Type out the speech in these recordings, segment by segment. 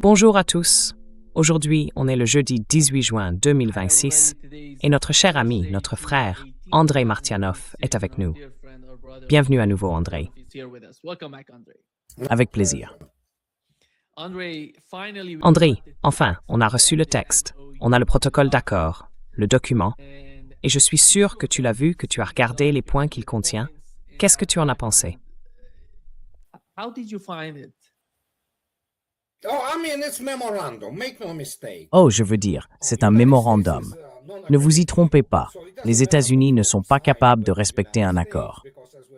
Bonjour à tous. Aujourd'hui, on est le jeudi 18 juin 2026 et notre cher ami, notre frère, Andrei Martianov, est avec nous. Bienvenue à nouveau, Andrei. Avec plaisir. Andrei, enfin, on a reçu le texte, on a le protocole d'accord, le document, et je suis sûr que tu l'as vu, que tu as regardé les points qu'il contient. Qu'est-ce que tu en as pensé? Oh, je veux dire, c'est un mémorandum. Ne vous y trompez pas, les États-Unis ne sont pas capables de respecter un accord.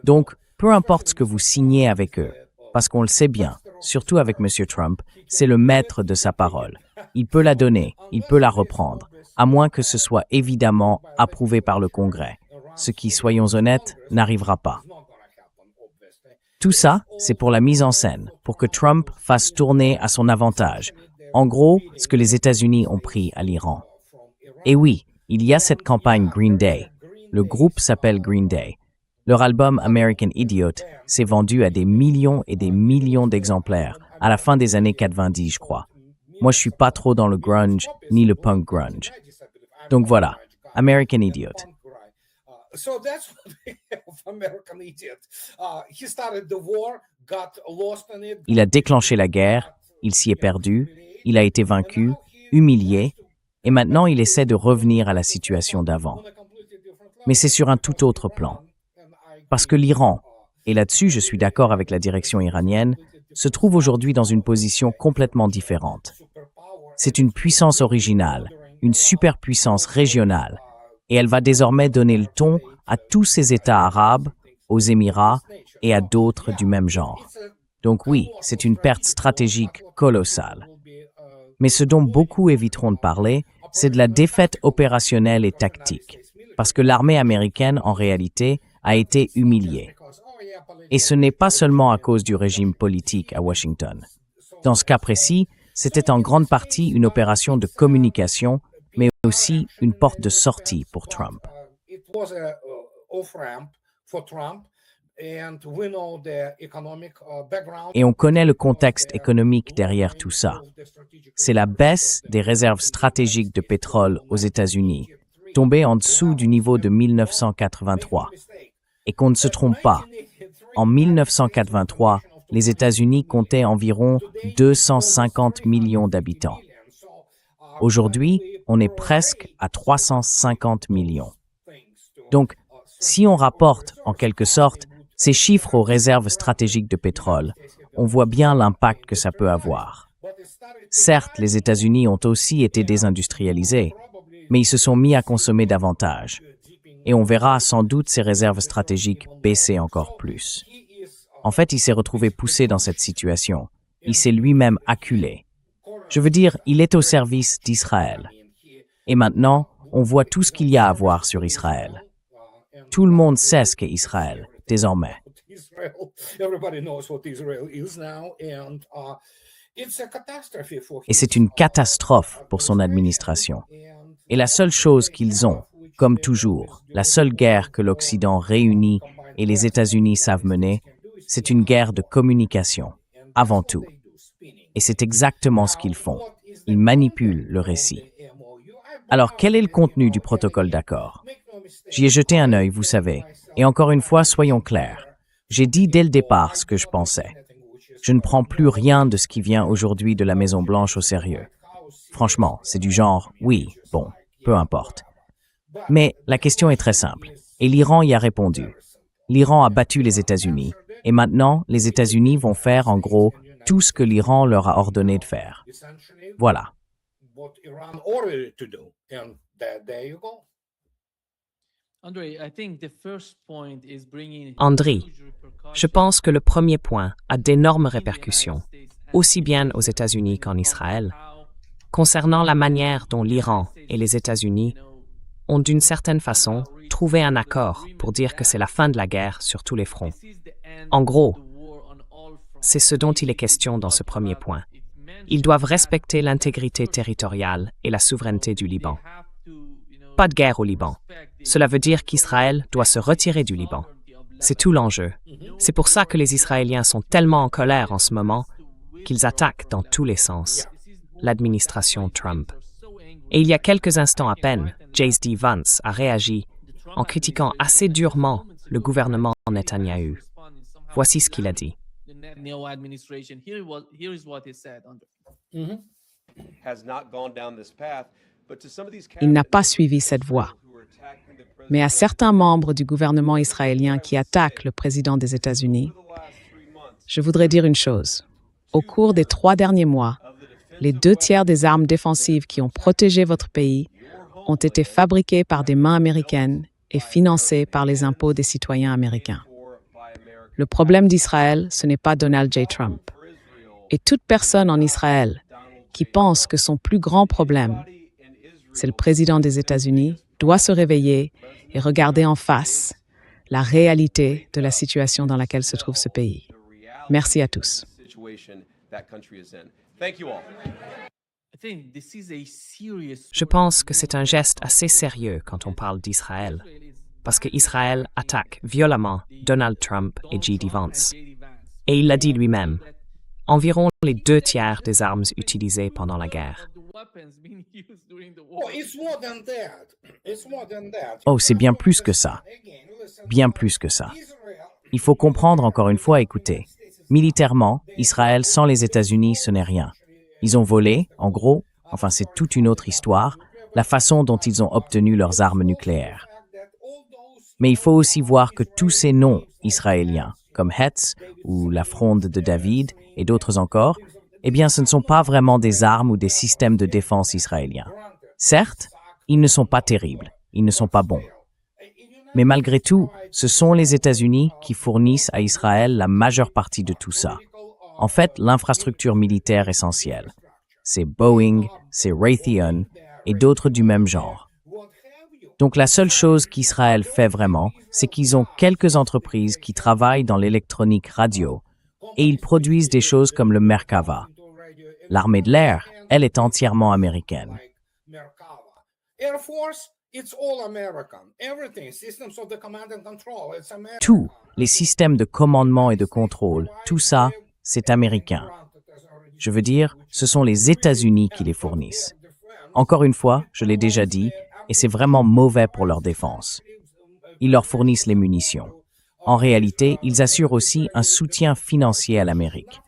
Donc, peu importe ce que vous signez avec eux, parce qu'on le sait bien, surtout avec M. Trump, c'est le maître de sa parole. Il peut la donner, il peut la reprendre, à moins que ce soit évidemment approuvé par le Congrès, ce qui, soyons honnêtes, n'arrivera pas. Tout ça, c'est pour la mise en scène, pour que Trump fasse tourner à son avantage. En gros, ce que les États-Unis ont pris à l'Iran. Et oui, il y a cette campagne Green Day. Le groupe s'appelle Green Day. Leur album American Idiot s'est vendu à des millions et des millions d'exemplaires, à la fin des années 90, je crois. Moi, je suis pas trop dans le grunge, ni le punk grunge. Donc voilà, American Idiot. Il a déclenché la guerre, il s'y est perdu, il a été vaincu, humilié, et maintenant il essaie de revenir à la situation d'avant. Mais c'est sur un tout autre plan. Parce que l'Iran, et là-dessus je suis d'accord avec la direction iranienne, se trouve aujourd'hui dans une position complètement différente. C'est une puissance originale, une superpuissance régionale, et elle va désormais donner le ton à tous ces États arabes, aux Émirats et à d'autres du même genre. Donc oui, c'est une perte stratégique colossale. Mais ce dont beaucoup éviteront de parler, c'est de la défaite opérationnelle et tactique, parce que l'armée américaine, en réalité, a été humiliée. Et ce n'est pas seulement à cause du régime politique à Washington. Dans ce cas précis, c'était en grande partie une opération de communication, mais aussi une porte de sortie pour Trump. Et on connaît le contexte économique derrière tout ça. C'est la baisse des réserves stratégiques de pétrole aux États-Unis, tombée en dessous du niveau de 1983. Et qu'on ne se trompe pas, en 1983, les États-Unis comptaient environ 250 millions d'habitants. Aujourd'hui, on est presque à 350 millions. Donc, si on rapporte, en quelque sorte, ces chiffres aux réserves stratégiques de pétrole, on voit bien l'impact que ça peut avoir. Certes, les États-Unis ont aussi été désindustrialisés, mais ils se sont mis à consommer davantage. Et on verra sans doute ces réserves stratégiques baisser encore plus. En fait, il s'est retrouvé poussé dans cette situation. Il s'est lui-même acculé. Je veux dire, il est au service d'Israël. Et maintenant, on voit tout ce qu'il y a à voir sur Israël. Tout le monde sait ce qu'est Israël, désormais. Et c'est une catastrophe pour son administration. Et la seule chose qu'ils ont, comme toujours, la seule guerre que l'Occident réunit et les États-Unis savent mener, c'est une guerre de communication, avant tout. Et c'est exactement ce qu'ils font. Ils manipulent le récit. Alors, quel est le contenu du protocole d'accord? J'y ai jeté un œil, vous savez. Et encore une fois, soyons clairs. J'ai dit dès le départ ce que je pensais. Je ne prends plus rien de ce qui vient aujourd'hui de la Maison-Blanche au sérieux. Franchement, c'est du genre, oui, bon, peu importe. Mais la question est très simple. Et l'Iran y a répondu. L'Iran a battu les États-Unis. Et maintenant, les États-Unis vont faire, en gros, tout ce que l'Iran leur a ordonné de faire. Voilà. Andrei, je pense que le premier point a d'énormes répercussions, aussi bien aux États-Unis qu'en Israël, concernant la manière dont l'Iran et les États-Unis ont d'une certaine façon trouvé un accord pour dire que c'est la fin de la guerre sur tous les fronts. En gros, c'est ce dont il est question dans ce premier point. Ils doivent respecter l'intégrité territoriale et la souveraineté du Liban. Pas de guerre au Liban. Cela veut dire qu'Israël doit se retirer du Liban. C'est tout l'enjeu. C'est pour ça que les Israéliens sont tellement en colère en ce moment qu'ils attaquent dans tous les sens. l'administration Trump. Et il y a quelques instants à peine, J.D. Vance a réagi en critiquant assez durement le gouvernement Netanyahou. Voici ce qu'il a dit. Il n'a pas suivi cette voie. Mais à certains membres du gouvernement israélien qui attaquent le président des États-Unis, je voudrais dire une chose. Au cours des 3 derniers mois, les 2/3 des armes défensives qui ont protégé votre pays ont été fabriquées par des mains américaines et financées par les impôts des citoyens américains. Le problème d'Israël, ce n'est pas Donald J. Trump. Et toute personne en Israël qui pense que son plus grand problème, c'est le président des États-Unis, doit se réveiller et regarder en face la réalité de la situation dans laquelle se trouve ce pays. Merci à tous. Je pense que c'est un geste assez sérieux quand on parle d'Israël, parce qu'Israël attaque violemment Donald Trump et J.D. Vance. Et il l'a dit lui-même, environ les 2/3 des armes utilisées pendant la guerre. Oh, c'est bien plus que ça. Bien plus que ça. Il faut comprendre encore une fois, écoutez. Militairement, Israël sans les États-Unis, ce n'est rien. Ils ont volé, en gros, enfin c'est toute une autre histoire, la façon dont ils ont obtenu leurs armes nucléaires. Mais il faut aussi voir que tous ces noms israéliens, comme Hetz ou la Fronde de David et d'autres encore, eh bien ce ne sont pas vraiment des armes ou des systèmes de défense israéliens. Certes, ils ne sont pas terribles, ils ne sont pas bons. Mais malgré tout, ce sont les États-Unis qui fournissent à Israël la majeure partie de tout ça. En fait, l'infrastructure militaire essentielle. C'est Boeing, c'est Raytheon et d'autres du même genre. Donc la seule chose qu'Israël fait vraiment, c'est qu'ils ont quelques entreprises qui travaillent dans l'électronique radio et ils produisent des choses comme le Merkava. L'armée de l'air, elle est entièrement américaine. Tous les systèmes de commandement et de contrôle, tout ça, c'est américain. Je veux dire, ce sont les États-Unis qui les fournissent. Encore une fois, je l'ai déjà dit, et c'est vraiment mauvais pour leur défense. Ils leur fournissent les munitions. En réalité, ils assurent aussi un soutien financier à l'Amérique.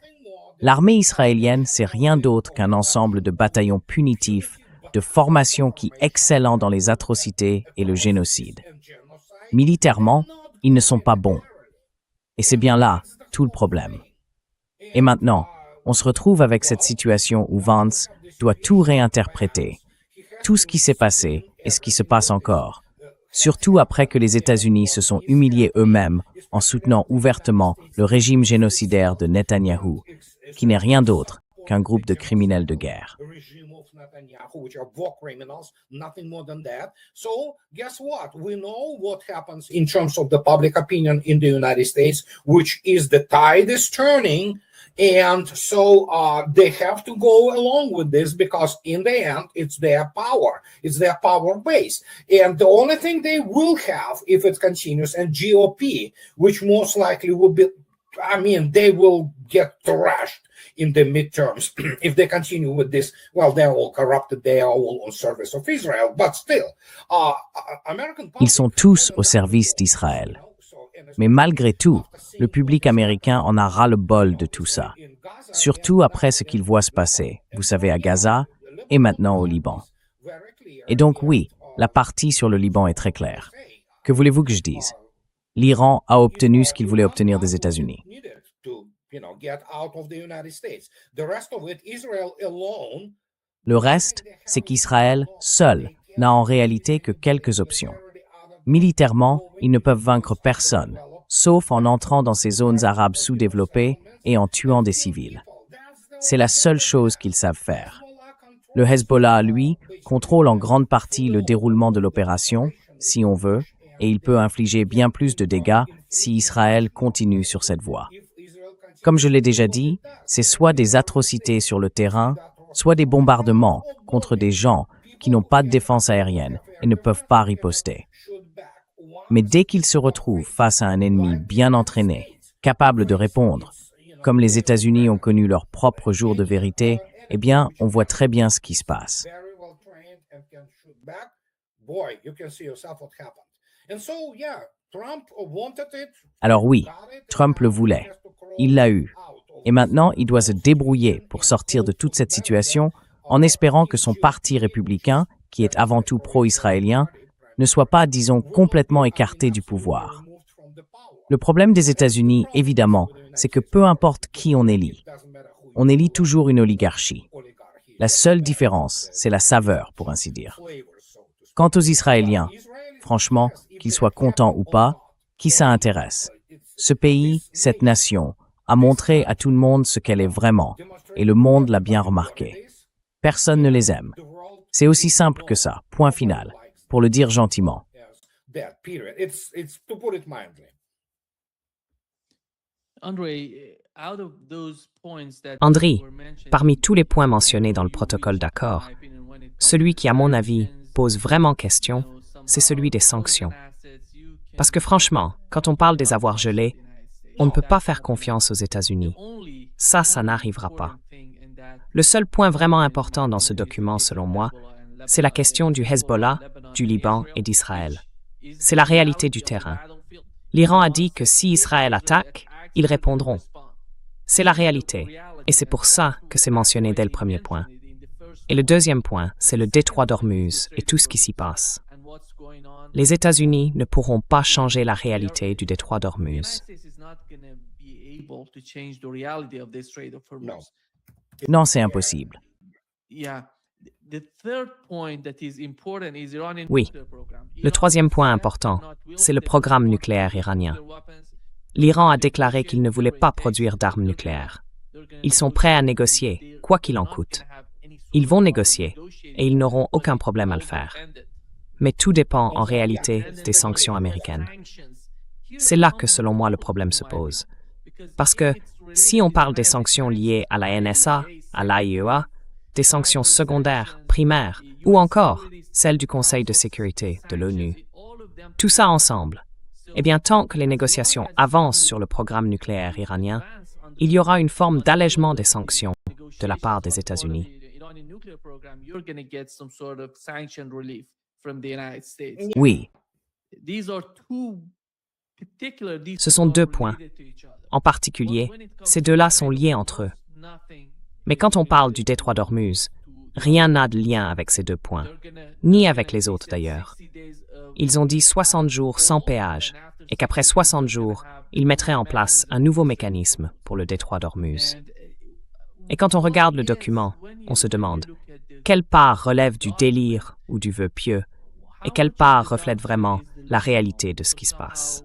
L'armée israélienne, c'est rien d'autre qu'un ensemble de bataillons punitifs, de formations qui excellent dans les atrocités et le génocide. Militairement, ils ne sont pas bons. Et c'est bien là tout le problème. Et maintenant, on se retrouve avec cette situation où Vance doit tout réinterpréter. Tout ce qui s'est passé et ce qui se passe encore. Surtout après que les États-Unis se sont humiliés eux-mêmes en soutenant ouvertement le régime génocidaire de Netanyahou, qui n'est rien d'autre qu'un groupe de criminels de guerre. Which are war criminals, nothing more than that. So, guess what? We know what happens in terms of the public opinion in the United States, which is the tide is turning. And so they have to go along with this because in the end, it's their power. It's their power base. And the only thing they will have if it continues, and GOP, which most likely will be, they will get thrashed in the midterms if they continue with this. Well, they're all corrupted. They are all on service of Israel. But still, ils sont tous au service d'Israël. Mais malgré tout, le public américain en a ras-le-bol de tout ça. Surtout après ce qu'il voit se passer, vous savez, à Gaza et maintenant au Liban. Et donc oui, la partie sur le Liban est très claire. Que voulez-vous que je dise? L'Iran a obtenu ce qu'il voulait obtenir des États-Unis. Le reste, c'est qu'Israël, seul, n'a en réalité que quelques options. Militairement, ils ne peuvent vaincre personne, sauf en entrant dans ces zones arabes sous-développées et en tuant des civils. C'est la seule chose qu'ils savent faire. Le Hezbollah, lui, contrôle en grande partie le déroulement de l'opération, si on veut, et il peut infliger bien plus de dégâts si Israël continue sur cette voie. Comme je l'ai déjà dit, c'est soit des atrocités sur le terrain, soit des bombardements contre des gens qui n'ont pas de défense aérienne et ne peuvent pas riposter. Mais dès qu'ils se retrouvent face à un ennemi bien entraîné, capable de répondre, comme les États-Unis ont connu leur propre jour de vérité, eh bien, on voit très bien ce qui se passe. Alors oui, Trump le voulait. Il l'a eu. Et maintenant, il doit se débrouiller pour sortir de toute cette situation en espérant que son parti républicain, qui est avant tout pro-israélien, ne soit pas, disons, complètement écarté du pouvoir. Le problème des États-Unis, évidemment, c'est que peu importe qui on élit toujours une oligarchie. La seule différence, c'est la saveur, pour ainsi dire. Quant aux Israéliens, franchement, qu'ils soient contents ou pas, qui ça intéresse? Ce pays, cette nation, a montré à tout le monde ce qu'elle est vraiment, et le monde l'a bien remarqué. Personne ne les aime. C'est aussi simple que ça, point final, pour le dire gentiment. André, parmi tous les points mentionnés dans le protocole d'accord, celui qui, à mon avis, pose vraiment question, c'est celui des sanctions. Parce que franchement, quand on parle des avoirs gelés, on ne peut pas faire confiance aux États-Unis. Ça n'arrivera pas. Le seul point vraiment important dans ce document, selon moi, c'est la question du Hezbollah, du Liban et d'Israël. C'est la réalité du terrain. L'Iran a dit que si Israël attaque, ils répondront. C'est la réalité, et c'est pour ça que c'est mentionné dès le premier point. Et le deuxième point, c'est le détroit d'Ormuz et tout ce qui s'y passe. Les États-Unis ne pourront pas changer la réalité du détroit d'Ormuz. Non, c'est impossible. Oui, le troisième point important, c'est le programme nucléaire iranien. L'Iran a déclaré qu'il ne voulait pas produire d'armes nucléaires. Ils sont prêts à négocier, quoi qu'il en coûte. Ils vont négocier, et ils n'auront aucun problème à le faire. Mais tout dépend en réalité des sanctions américaines. C'est là que, selon moi, le problème se pose. Parce que si on parle des sanctions liées à la NSA, à l'AIEA, des sanctions secondaires, primaires, ou encore celles du Conseil de sécurité de l'ONU, tout ça ensemble, eh bien, tant que les négociations avancent sur le programme nucléaire iranien, il y aura une forme d'allègement des sanctions de la part des États-Unis. Oui, Ce sont deux points. En particulier, ces deux-là sont liés entre eux. Mais quand on parle du détroit d'Ormuz, rien n'a de lien avec ces deux points, ni avec les autres d'ailleurs. Ils ont dit 60 jours sans péage, et qu'après 60 jours, ils mettraient en place un nouveau mécanisme pour le détroit d'Ormuz. Et quand on regarde le document, on se demande quelle part relève du délire ou du vœu pieux, et quelle part reflète vraiment la réalité de ce qui se passe.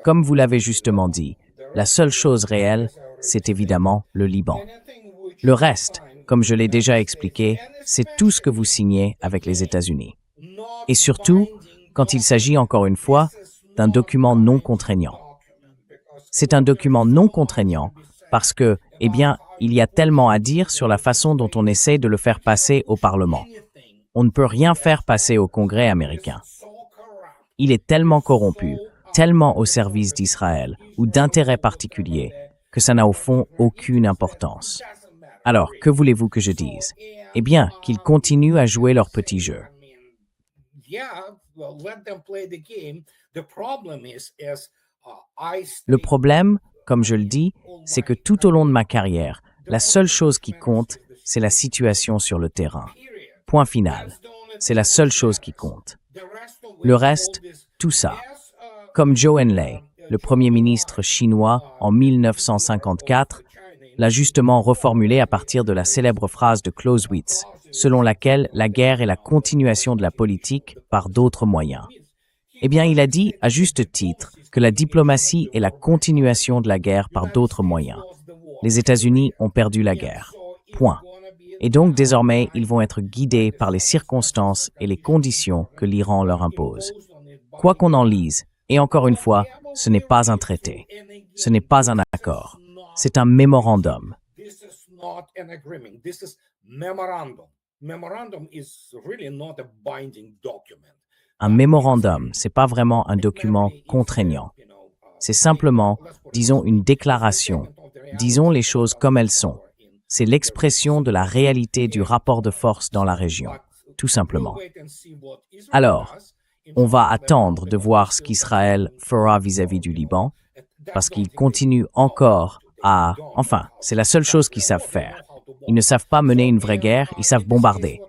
comme vous l'avez justement dit, la seule chose réelle, c'est évidemment le Liban. Le reste, comme je l'ai déjà expliqué, c'est tout ce que vous signez avec les États-Unis. Et surtout, quand il s'agit encore une fois d'un document non contraignant. C'est un document non contraignant parce que, eh bien, il y a tellement à dire sur la façon dont on essaie de le faire passer au Parlement. On ne peut rien faire passer au Congrès américain. Il est tellement corrompu, tellement au service d'Israël ou d'intérêts particuliers, que ça n'a au fond aucune importance. Alors, que voulez-vous que je dise? Eh bien, qu'ils continuent à jouer leur petit jeu. Le problème, comme je le dis, c'est que tout au long de ma carrière, la seule chose qui compte, c'est la situation sur le terrain. Point final. C'est la seule chose qui compte. Le reste, tout ça. Comme Zhou Enlai, le premier ministre chinois en 1954, l'a justement reformulé à partir de la célèbre phrase de Clausewitz, selon laquelle la guerre est la continuation de la politique par d'autres moyens. Eh bien, il a dit, à juste titre, que la diplomatie est la continuation de la guerre par d'autres moyens. Les États-Unis ont perdu la guerre. Point. Et donc, désormais, ils vont être guidés par les circonstances et les conditions que l'Iran leur impose. Quoi qu'on en lise, et encore une fois, ce n'est pas un traité. Ce n'est pas un accord. C'est un mémorandum. Memorandum is really not a binding document. Un mémorandum, c'est pas vraiment un document contraignant. C'est simplement, disons, une déclaration. Disons les choses comme elles sont. C'est l'expression de la réalité du rapport de force dans la région, tout simplement. Alors, on va attendre de voir ce qu'Israël fera vis-à-vis du Liban, parce qu'ils continuent encore à... Enfin, c'est la seule chose qu'ils savent faire. Ils ne savent pas mener une vraie guerre, ils savent bombarder.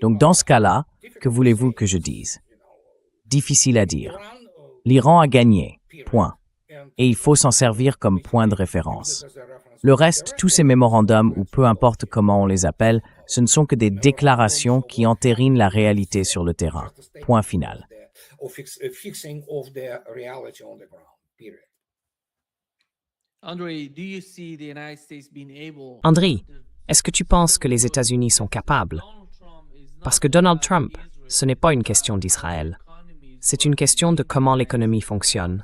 Donc dans ce cas-là, que voulez-vous que je dise? Difficile à dire. L'Iran a gagné, point. Et il faut s'en servir comme point de référence. Le reste, tous ces mémorandums, ou peu importe comment on les appelle, ce ne sont que des déclarations qui entérinent la réalité sur le terrain. Point final. André, est-ce que tu penses que les États-Unis sont capables? Parce que Donald Trump, ce n'est pas une question d'Israël. C'est une question de comment l'économie fonctionne,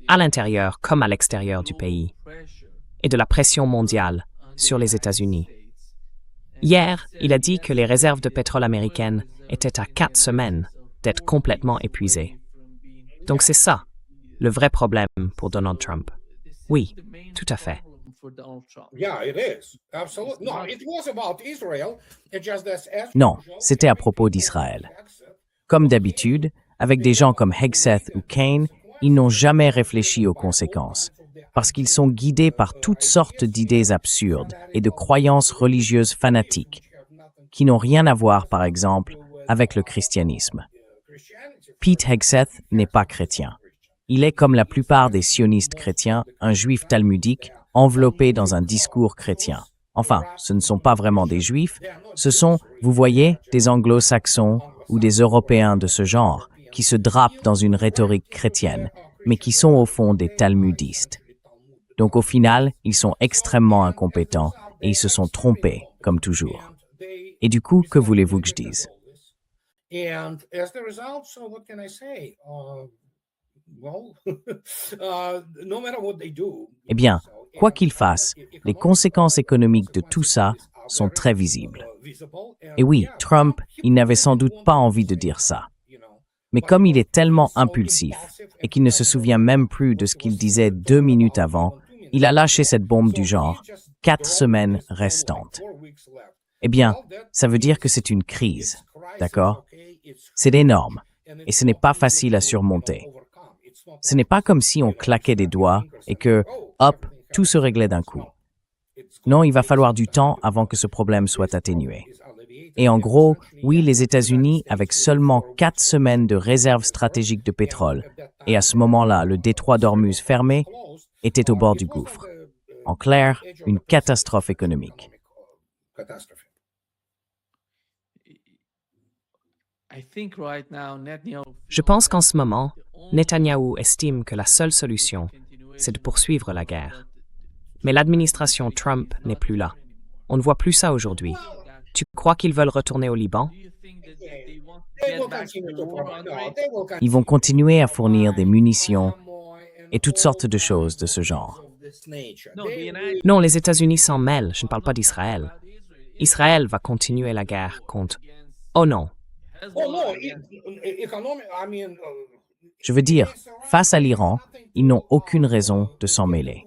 à l'intérieur comme à l'extérieur du pays, et de la pression mondiale sur les États-Unis. Hier, il a dit que les réserves de pétrole américaines étaient à 4 semaines d'être complètement épuisées. Donc c'est ça, le vrai problème pour Donald Trump. Oui, tout à fait. Non, c'était à propos d'Israël. Comme d'habitude, avec des gens comme Hegseth ou Kane, ils n'ont jamais réfléchi aux conséquences, parce qu'ils sont guidés par toutes sortes d'idées absurdes et de croyances religieuses fanatiques, qui n'ont rien à voir, par exemple, avec le christianisme. Pete Hegseth n'est pas chrétien. Il est, comme la plupart des sionistes chrétiens, un juif talmudique enveloppé dans un discours chrétien. Enfin, ce ne sont pas vraiment des juifs, ce sont, vous voyez, des anglo-saxons ou des européens de ce genre, qui se drapent dans une rhétorique chrétienne, mais qui sont au fond des talmudistes. Donc au final, ils sont extrêmement incompétents et ils se sont trompés, comme toujours. Et du coup, que voulez-vous que je dise? Eh bien, quoi qu'ils fassent, les conséquences économiques de tout ça sont très visibles. Et oui, Trump, il n'avait sans doute pas envie de dire ça. Mais comme il est tellement impulsif et qu'il ne se souvient même plus de ce qu'il disait 2 minutes avant, il a lâché cette bombe du genre « 4 semaines restantes ». Eh bien, ça veut dire que c'est une crise, d'accord? C'est énorme et ce n'est pas facile à surmonter. Ce n'est pas comme si on claquait des doigts et que, hop, tout se réglait d'un coup. Non, il va falloir du temps avant que ce problème soit atténué. Et en gros, oui, les États-Unis, avec seulement 4 semaines de réserve stratégique de pétrole, et à ce moment-là, le détroit d'Ormuz fermé, étaient au bord du gouffre. En clair, une catastrophe économique. Je pense qu'en ce moment, Netanyahou estime que la seule solution, c'est de poursuivre la guerre. Mais l'administration Trump n'est plus là. On ne voit plus ça aujourd'hui. Tu crois qu'ils veulent retourner au Liban? Ils vont continuer à fournir des munitions et toutes sortes de choses de ce genre. Non, les États-Unis s'en mêlent. Je ne parle pas d'Israël. Israël va continuer la guerre contre... Oh non. Je veux dire, face à l'Iran, ils n'ont aucune raison de s'en mêler.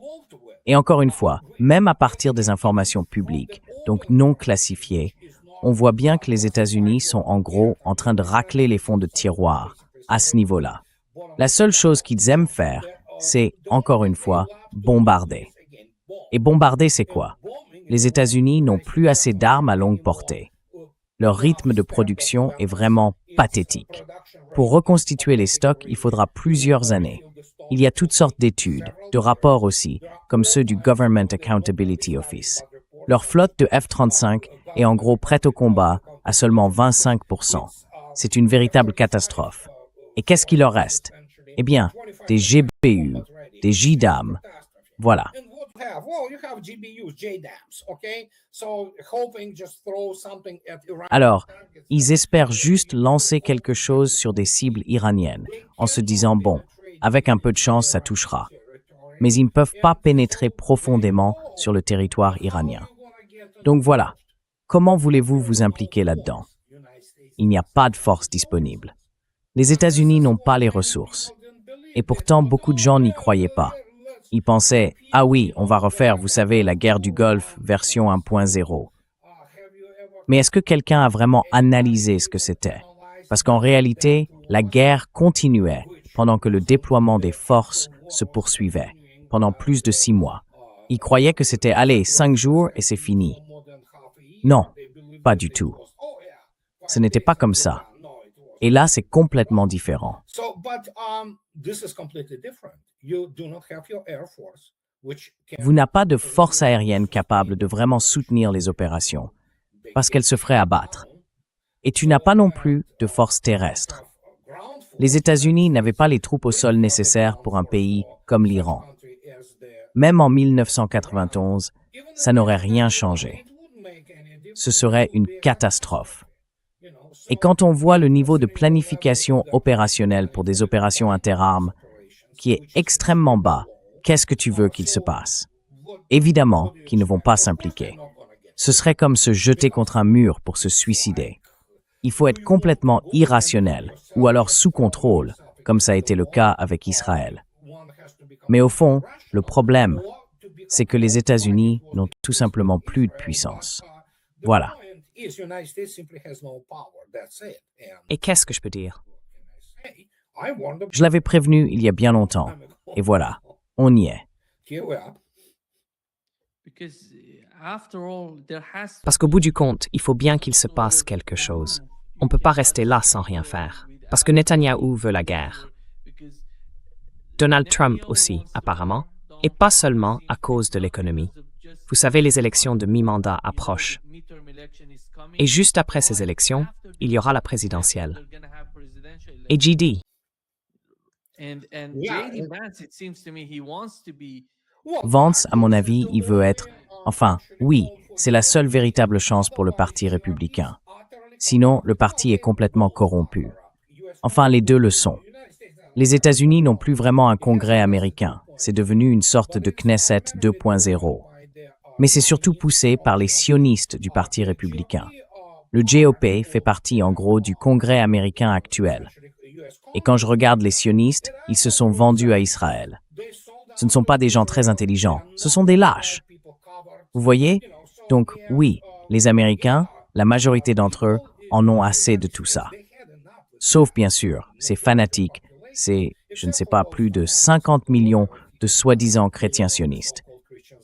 Et encore une fois, même à partir des informations publiques, donc non classifiées, on voit bien que les États-Unis sont en gros en train de racler les fonds de tiroir à ce niveau-là. La seule chose qu'ils aiment faire, c'est, encore une fois, bombarder. Et bombarder, c'est quoi? Les États-Unis n'ont plus assez d'armes à longue portée. Leur rythme de production est vraiment pathétique. Pour reconstituer les stocks, il faudra plusieurs années. Il y a toutes sortes d'études, de rapports aussi, comme ceux du Government Accountability Office. Leur flotte de F-35 est en gros prête au combat à seulement 25%. C'est une véritable catastrophe. Et qu'est-ce qu'il leur reste? Eh bien, des GPU, des JDAM, voilà. Alors, ils espèrent juste lancer quelque chose sur des cibles iraniennes, en se disant, bon, avec un peu de chance, ça touchera. Mais ils ne peuvent pas pénétrer profondément sur le territoire iranien. Donc voilà, comment voulez-vous vous impliquer là-dedans? Il n'y a pas de force disponible. Les États-Unis n'ont pas les ressources. Et pourtant, beaucoup de gens n'y croyaient pas. Ils pensaient, ah oui, on va refaire, vous savez, la guerre du Golfe version 1.0. Mais est-ce que quelqu'un a vraiment analysé ce que c'était? Parce qu'en réalité, la guerre continuait pendant que le déploiement des forces se poursuivait, pendant plus de 6 mois. Ils croyaient que c'était, allez, 5 jours et c'est fini. Non, pas du tout. Ce n'était pas comme ça. Et là, c'est complètement différent. Vous n'avez pas de force aérienne capable de vraiment soutenir les opérations, parce qu'elle se ferait abattre. Et tu n'as pas non plus de force terrestre. Les États-Unis n'avaient pas les troupes au sol nécessaires pour un pays comme l'Iran. Même en 1991, ça n'aurait rien changé. Ce serait une catastrophe. Et quand on voit le niveau de planification opérationnelle pour des opérations interarmes qui est extrêmement bas, qu'est-ce que tu veux qu'il se passe? Évidemment qu'ils ne vont pas s'impliquer. Ce serait comme se jeter contre un mur pour se suicider. Il faut être complètement irrationnel ou alors sous contrôle, comme ça a été le cas avec Israël. Mais au fond, le problème, c'est que les États-Unis n'ont tout simplement plus de puissance. Voilà. Et qu'est-ce que je peux dire? Je l'avais prévenu il y a bien longtemps. Et voilà, on y est. Parce qu'au bout du compte, il faut bien qu'il se passe quelque chose. On ne peut pas rester là sans rien faire. Parce que Netanyahou veut la guerre. Donald Trump aussi, apparemment. Et pas seulement à cause de l'économie. Vous savez, les élections de mi-mandat approchent. Et juste après ces élections, il y aura la présidentielle. Et JD. Vance, à mon avis, il veut être... Enfin, oui, c'est la seule véritable chance pour le Parti républicain. Sinon, le parti est complètement corrompu. Enfin, les deux le sont. Les États-Unis n'ont plus vraiment un Congrès américain. C'est devenu une sorte de Knesset 2.0. Mais c'est surtout poussé par les sionistes du Parti républicain. Le GOP fait partie, en gros, du Congrès américain actuel. Et quand je regarde les sionistes, ils se sont vendus à Israël. Ce ne sont pas des gens très intelligents, ce sont des lâches. Vous voyez? Donc oui, les Américains, la majorité d'entre eux, en ont assez de tout ça. Sauf bien sûr, ces fanatiques, c'est, je ne sais pas, plus de 50 millions de soi-disant chrétiens sionistes.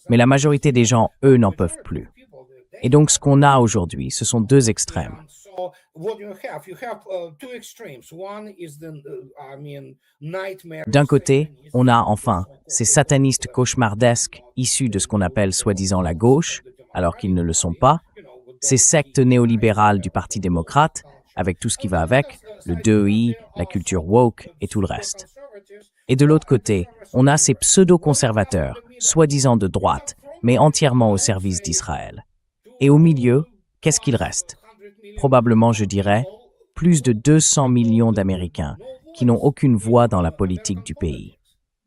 Mais la majorité des gens, eux, n'en peuvent plus. Et donc ce qu'on a aujourd'hui, ce sont deux extrêmes. D'un côté, on a enfin ces satanistes cauchemardesques issus de ce qu'on appelle soi-disant la gauche, alors qu'ils ne le sont pas, ces sectes néolibérales du Parti démocrate, avec tout ce qui va avec, le DEI, la culture woke et tout le reste. Et de l'autre côté, on a ces pseudo-conservateurs, soi-disant de droite, mais entièrement au service d'Israël. Et au milieu, qu'est-ce qu'il reste? Probablement, je dirais, plus de 200 millions d'Américains qui n'ont aucune voix dans la politique du pays.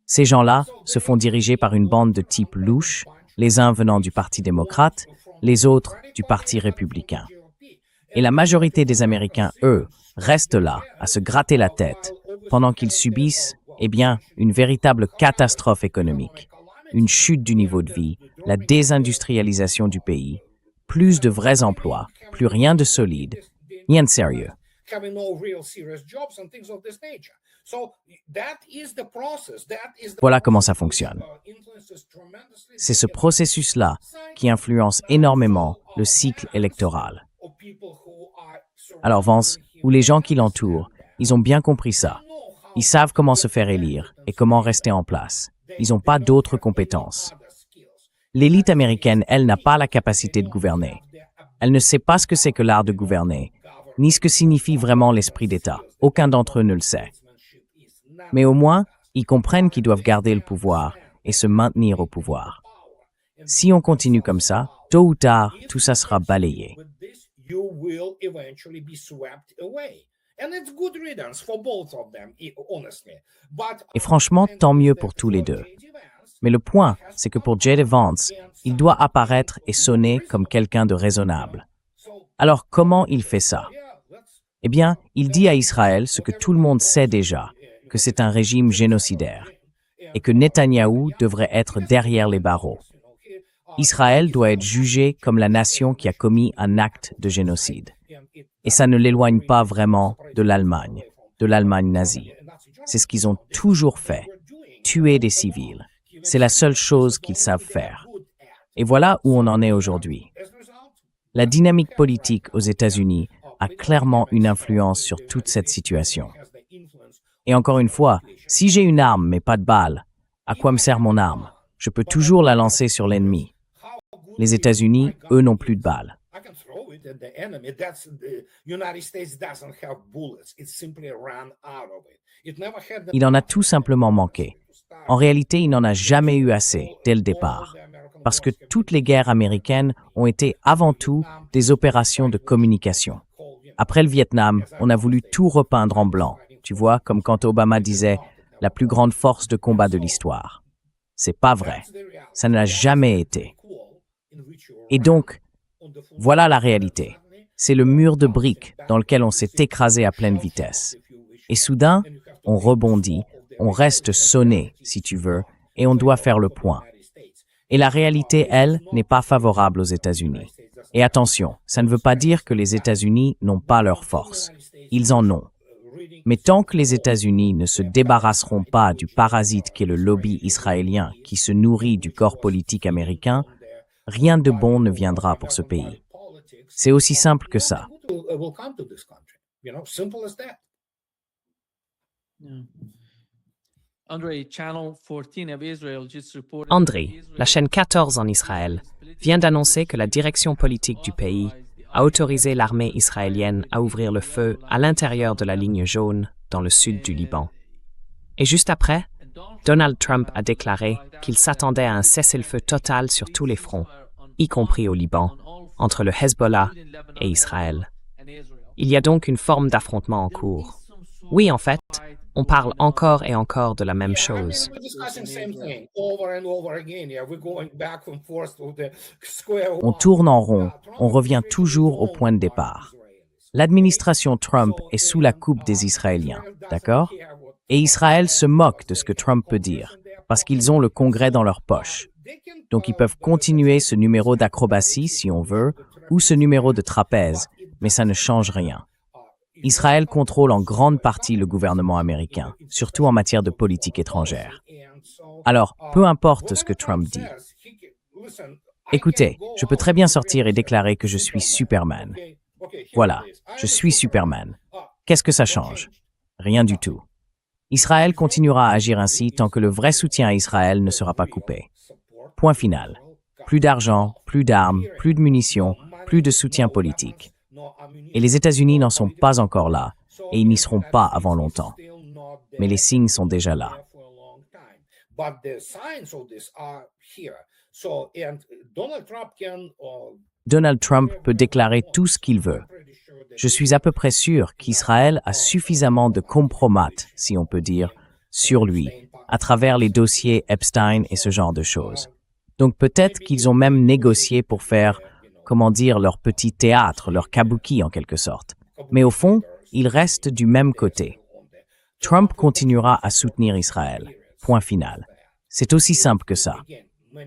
Ces gens-là se font diriger par une bande de types louches, les uns venant du Parti démocrate, les autres du Parti républicain. Et la majorité des Américains, eux, restent là, à se gratter la tête, pendant qu'ils subissent, eh bien, une véritable catastrophe économique, une chute du niveau de vie, la désindustrialisation du pays, plus de vrais emplois, plus rien de solide, rien de sérieux. Voilà comment ça fonctionne. C'est ce processus-là qui influence énormément le cycle électoral. Alors Vance, ou les gens qui l'entourent, ils ont bien compris ça. Ils savent comment se faire élire et comment rester en place. Ils n'ont pas d'autres compétences. L'élite américaine, elle, n'a pas la capacité de gouverner. Elle ne sait pas ce que c'est que l'art de gouverner, ni ce que signifie vraiment l'esprit d'État. Aucun d'entre eux ne le sait. Mais au moins, ils comprennent qu'ils doivent garder le pouvoir et se maintenir au pouvoir. Si on continue comme ça, tôt ou tard, tout ça sera balayé. Et franchement, tant mieux pour tous les deux. Mais le point, c'est que pour J.D. Vance, il doit apparaître et sonner comme quelqu'un de raisonnable. Alors comment il fait ça? Eh bien, il dit à Israël ce que tout le monde sait déjà, que c'est un régime génocidaire, et que Netanyahou devrait être derrière les barreaux. Israël doit être jugé comme la nation qui a commis un acte de génocide. Et ça ne l'éloigne pas vraiment de l'Allemagne nazie. C'est ce qu'ils ont toujours fait, tuer des civils. C'est la seule chose qu'ils savent faire. Et voilà où on en est aujourd'hui. La dynamique politique aux États-Unis a clairement une influence sur toute cette situation. Et encore une fois, si j'ai une arme mais pas de balles, à quoi me sert mon arme? Je peux toujours la lancer sur l'ennemi. Les États-Unis, eux, n'ont plus de balles. Il en a tout simplement manqué. En réalité, il n'en a jamais eu assez dès le départ. Parce que toutes les guerres américaines ont été avant tout des opérations de communication. Après le Vietnam, on a voulu tout repeindre en blanc. Tu vois, comme quand Obama disait « la plus grande force de combat de l'histoire ». C'est pas vrai. Ça ne l'a jamais été. Et donc, voilà la réalité. C'est le mur de briques dans lequel on s'est écrasé à pleine vitesse. Et soudain, on rebondit, on reste sonné, si tu veux, et on doit faire le point. Et la réalité, elle, n'est pas favorable aux États-Unis. Et attention, ça ne veut pas dire que les États-Unis n'ont pas leur force. Ils en ont. Mais tant que les États-Unis ne se débarrasseront pas du parasite qu'est le lobby israélien qui se nourrit du corps politique américain, rien de bon ne viendra pour ce pays. C'est aussi simple que ça. André, la chaîne 14 en Israël, vient d'annoncer que la direction politique du pays a autorisé l'armée israélienne à ouvrir le feu à l'intérieur de la ligne jaune dans le sud du Liban. Et juste après, Donald Trump a déclaré qu'il s'attendait à un cessez-le-feu total sur tous les fronts, y compris au Liban, entre le Hezbollah et Israël. Il y a donc une forme d'affrontement en cours. Oui, en fait, on parle encore et encore de la même chose. On tourne en rond, on revient toujours au point de départ. L'administration Trump est sous la coupe des Israéliens, d'accord? Et Israël se moque de ce que Trump peut dire, parce qu'ils ont le Congrès dans leur poche. Donc ils peuvent continuer ce numéro d'acrobatie, si on veut, ou ce numéro de trapèze, mais ça ne change rien. Israël contrôle en grande partie le gouvernement américain, surtout en matière de politique étrangère. Alors, peu importe ce que Trump dit. Écoutez, je peux très bien sortir et déclarer que je suis Superman. Voilà, je suis Superman. Qu'est-ce que ça change? Rien du tout. Israël continuera à agir ainsi tant que le vrai soutien à Israël ne sera pas coupé. Point final. Plus d'argent, plus d'armes, plus de munitions, plus de soutien politique. Et les États-Unis n'en sont pas encore là, et ils n'y seront pas avant longtemps. Mais les signes sont déjà là. Donald Trump peut déclarer tout ce qu'il veut. Je suis à peu près sûr qu'Israël a suffisamment de compromates, si on peut dire, sur lui, à travers les dossiers Epstein et ce genre de choses. Donc peut-être qu'ils ont même négocié pour faire, comment dire, leur petit théâtre, leur kabuki en quelque sorte. Mais au fond, ils restent du même côté. Trump continuera à soutenir Israël. Point final. C'est aussi simple que ça.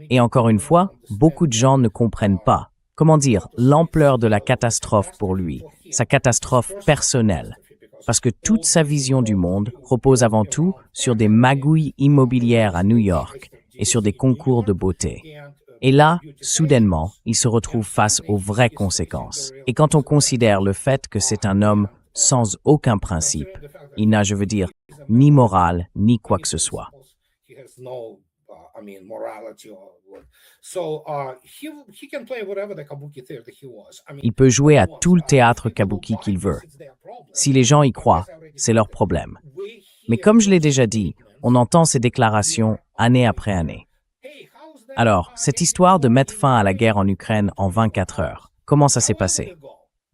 Et encore une fois, beaucoup de gens ne comprennent pas, comment dire, l'ampleur de la catastrophe pour lui, sa catastrophe personnelle. Parce que toute sa vision du monde repose avant tout sur des magouilles immobilières à New York et sur des concours de beauté. Et là, soudainement, il se retrouve face aux vraies conséquences. Et quand on considère le fait que c'est un homme sans aucun principe, il n'a, je veux dire, ni morale, ni quoi que ce soit. Il peut jouer à tout le théâtre kabuki qu'il veut. Si les gens y croient, c'est leur problème. Mais comme je l'ai déjà dit, on entend ces déclarations année après année. Alors, cette histoire de mettre fin à la guerre en Ukraine en 24 heures, comment ça s'est passé?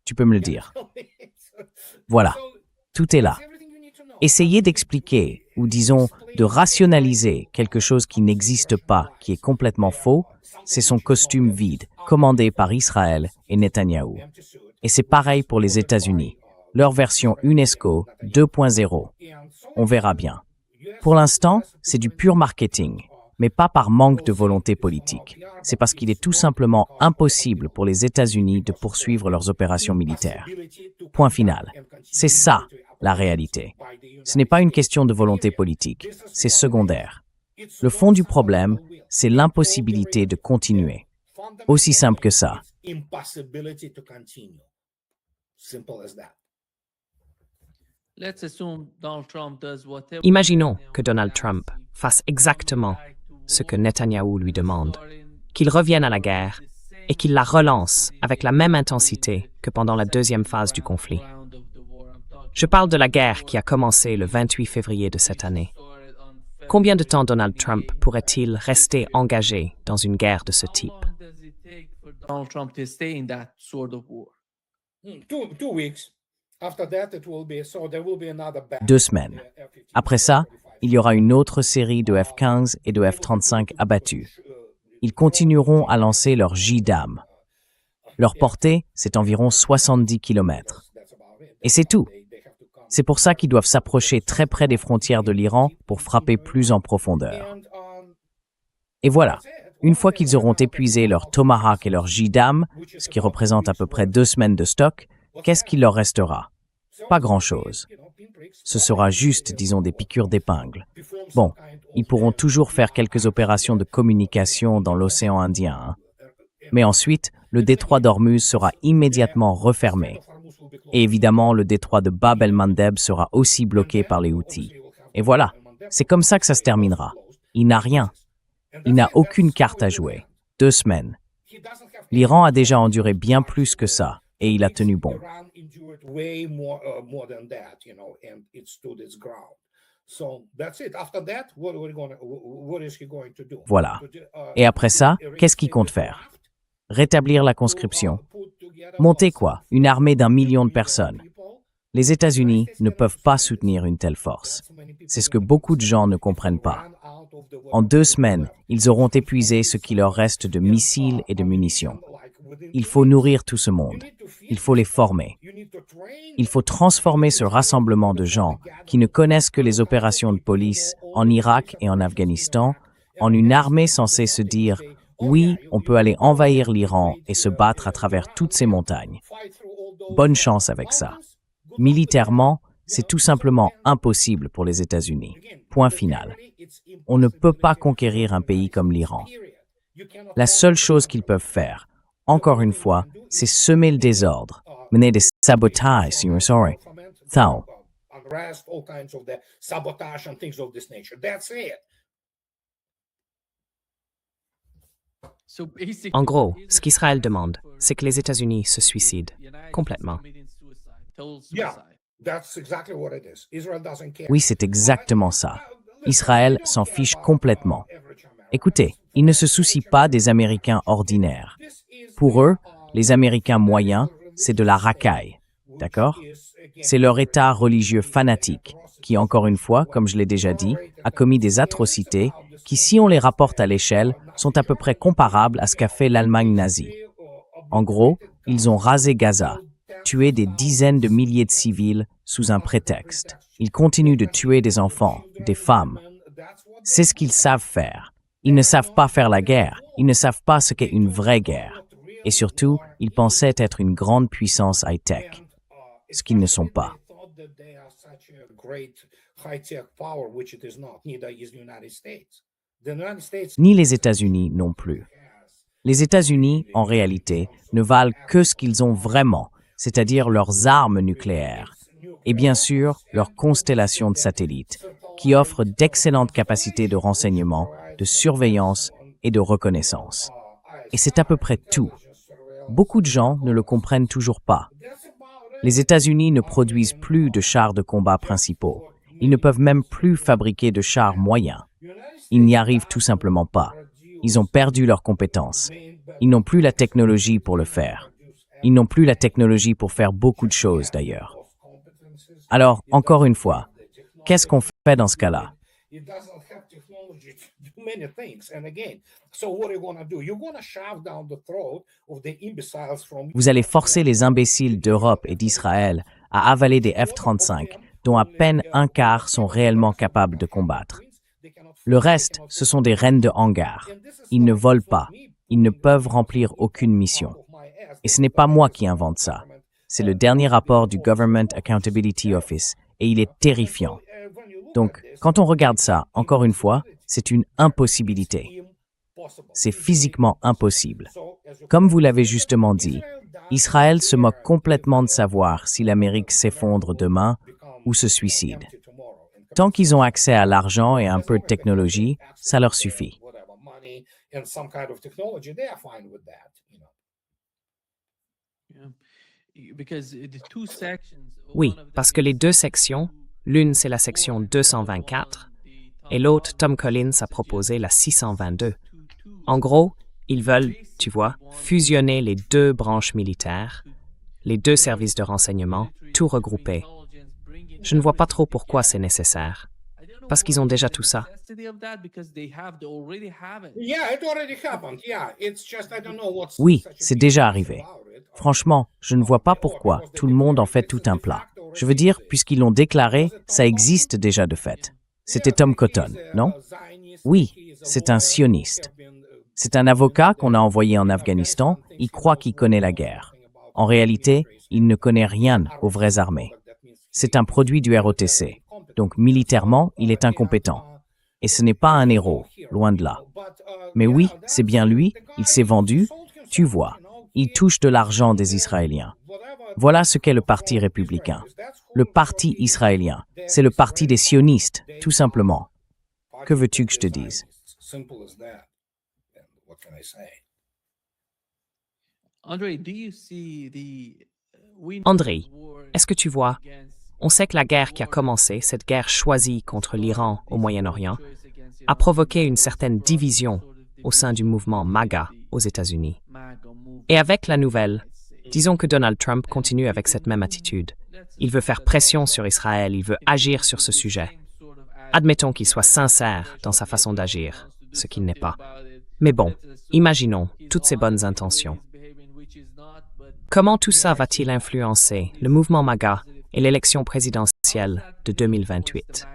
Tu peux me le dire. Voilà, tout est là. Essayez d'expliquer, ou disons, de rationaliser quelque chose qui n'existe pas, qui est complètement faux, c'est son costume vide, commandé par Israël et Netanyahou. Et c'est pareil pour les États-Unis. leur version UNESCO 2.0. On verra bien. Pour l'instant, c'est du pur marketing, mais pas par manque de volonté politique. C'est parce qu'il est tout simplement impossible pour les États-Unis de poursuivre leurs opérations militaires. Point final. C'est ça, la réalité. Ce n'est pas une question de volonté politique, c'est secondaire. Le fond du problème, c'est l'impossibilité de continuer. Aussi simple que ça. Imaginons que Donald Trump fasse exactement ce que Netanyahou lui demande, qu'il revienne à la guerre et qu'il la relance avec la même intensité que pendant la deuxième phase du conflit. Je parle de la guerre qui a commencé le 28 février de cette année. Combien de temps Donald Trump pourrait-il rester engagé dans une guerre de ce type? 2 semaines. Après ça, il y aura une autre série de F-15 et de F-35 abattus. Ils continueront à lancer leur JDAM. Leur portée, c'est environ 70 km. Et c'est tout. C'est pour ça qu'ils doivent s'approcher très près des frontières de l'Iran pour frapper plus en profondeur. Et voilà, une fois qu'ils auront épuisé leur Tomahawk et leur JDAM, ce qui représente à peu près 2 semaines de stock, qu'est-ce qu'il leur restera? Pas grand-chose. Ce sera juste, disons, des piqûres d'épingle. Bon, ils pourront toujours faire quelques opérations de communication dans l'océan Indien. Hein. Mais ensuite, le détroit d'Ormuz sera immédiatement refermé. Et évidemment, le détroit de Bab el-Mandeb sera aussi bloqué par les Houthis. Et voilà, c'est comme ça que ça se terminera. Il n'a rien. Il n'a aucune carte à jouer. 2 semaines. L'Iran a déjà enduré bien plus que ça, et il a tenu bon. Voilà. Et après ça, qu'est-ce qu'il compte faire? Rétablir la conscription. Monter quoi? Une armée d'1 million de personnes. Les États-Unis ne peuvent pas soutenir une telle force. C'est ce que beaucoup de gens ne comprennent pas. En 2 semaines, ils auront épuisé ce qui leur reste de missiles et de munitions. Il faut nourrir tout ce monde. Il faut les former. Il faut transformer ce rassemblement de gens qui ne connaissent que les opérations de police en Irak et en Afghanistan en une armée censée se dire « Oui, on peut aller envahir l'Iran et se battre à travers toutes ces montagnes. » Bonne chance avec ça. Militairement, c'est tout simplement impossible pour les États-Unis. Point final. On ne peut pas conquérir un pays comme l'Iran. La seule chose qu'ils peuvent faire, encore une fois, c'est semer le désordre, mener des sabotages, Thao. En gros, ce qu'Israël demande, c'est que les États-Unis se suicident complètement. Oui, c'est exactement ça. Israël s'en fiche complètement. Écoutez, ils ne se soucient pas des Américains ordinaires. Pour eux, les Américains moyens, c'est de la racaille, d'accord? C'est leur État religieux fanatique qui, encore une fois, comme je l'ai déjà dit, a commis des atrocités qui, si on les rapporte à l'échelle, sont à peu près comparables à ce qu'a fait l'Allemagne nazie. En gros, ils ont rasé Gaza, tué des dizaines de milliers de civils sous un prétexte. Ils continuent de tuer des enfants, des femmes. C'est ce qu'ils savent faire. Ils ne savent pas faire la guerre. Ils ne savent pas ce qu'est une vraie guerre. Et surtout, ils pensaient être une grande puissance high-tech, ce qu'ils ne sont pas. Ni les États-Unis non plus. Les États-Unis, en réalité, ne valent que ce qu'ils ont vraiment, c'est-à-dire leurs armes nucléaires, et bien sûr, leur constellation de satellites, qui offrent d'excellentes capacités de renseignement, de surveillance et de reconnaissance. Et c'est à peu près tout. Beaucoup de gens ne le comprennent toujours pas. Les États-Unis ne produisent plus de chars de combat principaux. Ils ne peuvent même plus fabriquer de chars moyens. Ils n'y arrivent tout simplement pas. Ils ont perdu leurs compétences. Ils n'ont plus la technologie pour le faire. Ils n'ont plus la technologie pour faire beaucoup de choses, d'ailleurs. Alors, encore une fois, qu'est-ce qu'on fait dans ce cas-là? Vous allez forcer les imbéciles d'Europe et d'Israël à avaler des F-35, dont à peine un quart sont réellement capables de combattre. Le reste, ce sont des reines de hangar. Ils ne volent pas. Ils ne peuvent remplir aucune mission. Et ce n'est pas moi qui invente ça. C'est le dernier rapport du Government Accountability Office, et il est terrifiant. Donc, quand on regarde ça, encore une fois, c'est une impossibilité. C'est physiquement impossible. Comme vous l'avez justement dit, Israël se moque complètement de savoir si l'Amérique s'effondre demain ou se suicide. Tant qu'ils ont accès à l'argent et un peu de technologie, ça leur suffit. Oui, parce que les deux sections, l'une c'est la section 224 et l'autre, Tom Collins a proposé la 622. En gros, ils veulent, tu vois, fusionner les deux branches militaires, les deux services de renseignement, tout regrouper. Je ne vois pas trop pourquoi c'est nécessaire. Parce qu'ils ont déjà tout ça. Oui, c'est déjà arrivé. Franchement, je ne vois pas pourquoi tout le monde en fait tout un plat. Je veux dire, puisqu'ils l'ont déclaré, ça existe déjà de fait. C'était Tom Cotton, non? Oui, c'est un sioniste. C'est un avocat qu'on a envoyé en Afghanistan, il croit qu'il connaît la guerre. En réalité, il ne connaît rien aux vraies armées. C'est un produit du ROTC, donc militairement, il est incompétent. Et ce n'est pas un héros, loin de là. Mais oui, c'est bien lui, il s'est vendu, tu vois, il touche de l'argent des Israéliens. Voilà ce qu'est le Parti républicain. Le Parti israélien, c'est le parti des sionistes, tout simplement. Que veux-tu que je te dise? André, est-ce que tu vois, on sait que la guerre qui a commencé, cette guerre choisie contre l'Iran au Moyen-Orient, a provoqué une certaine division au sein du mouvement MAGA aux États-Unis. Et avec la nouvelle, disons que Donald Trump continue avec cette même attitude. Il veut faire pression sur Israël, il veut agir sur ce sujet. Admettons qu'il soit sincère dans sa façon d'agir, ce qu'il n'est pas. Mais bon, imaginons toutes ces bonnes intentions. Comment tout ça va-t-il influencer le mouvement MAGA et l'élection présidentielle de 2028?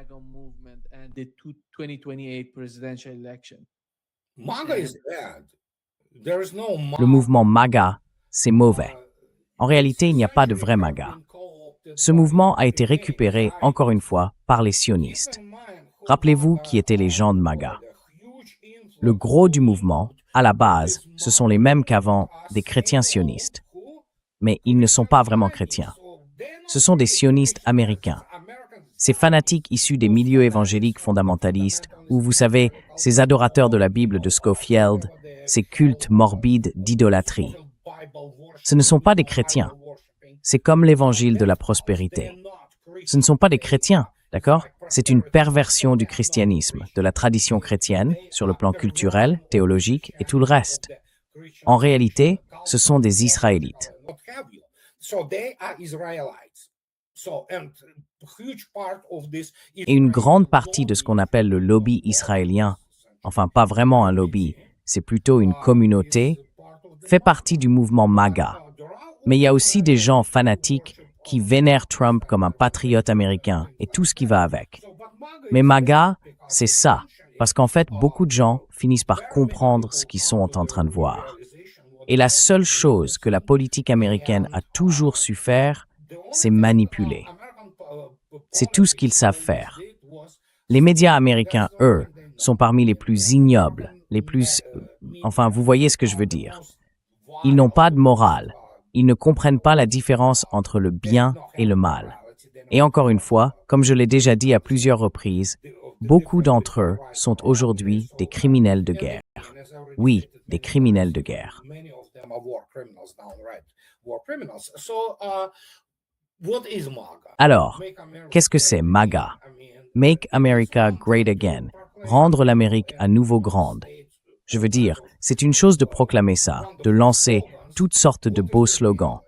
Le mouvement MAGA, c'est mauvais. En réalité, il n'y a pas de vrai MAGA. Ce mouvement a été récupéré, encore une fois, par les sionistes. Rappelez-vous qui étaient les gens de MAGA. Le gros du mouvement, à la base, ce sont les mêmes qu'avant, des chrétiens sionistes. Mais ils ne sont pas vraiment chrétiens. Ce sont des sionistes américains. Ces fanatiques issus des milieux évangéliques fondamentalistes, ou vous savez, ces adorateurs de la Bible de Scofield, ces cultes morbides d'idolâtrie. Ce ne sont pas des chrétiens. C'est comme l'évangile de la prospérité. Ce ne sont pas des chrétiens, d'accord? C'est une perversion du christianisme, de la tradition chrétienne, sur le plan culturel, théologique et tout le reste. En réalité, ce sont des Israélites. Et une grande partie de ce qu'on appelle le lobby israélien, enfin pas vraiment un lobby, c'est plutôt une communauté, fait partie du mouvement MAGA. Mais il y a aussi des gens fanatiques qui vénèrent Trump comme un patriote américain et tout ce qui va avec. Mais MAGA, c'est ça, parce qu'en fait, beaucoup de gens finissent par comprendre ce qu'ils sont en train de voir. Et la seule chose que la politique américaine a toujours su faire, c'est manipuler. C'est tout ce qu'ils savent faire. Les médias américains, eux, sont parmi les plus ignobles, les plus... Enfin, vous voyez ce que je veux dire. Ils n'ont pas de morale. Ils ne comprennent pas la différence entre le bien et le mal. Et encore une fois, comme je l'ai déjà dit à plusieurs reprises, beaucoup d'entre eux sont aujourd'hui des criminels de guerre. Oui, des criminels de guerre. Alors, qu'est-ce que c'est MAGA? Make America Great Again. Rendre l'Amérique à nouveau grande. Je veux dire, c'est une chose de proclamer ça, de lancer toutes sortes de beaux slogans.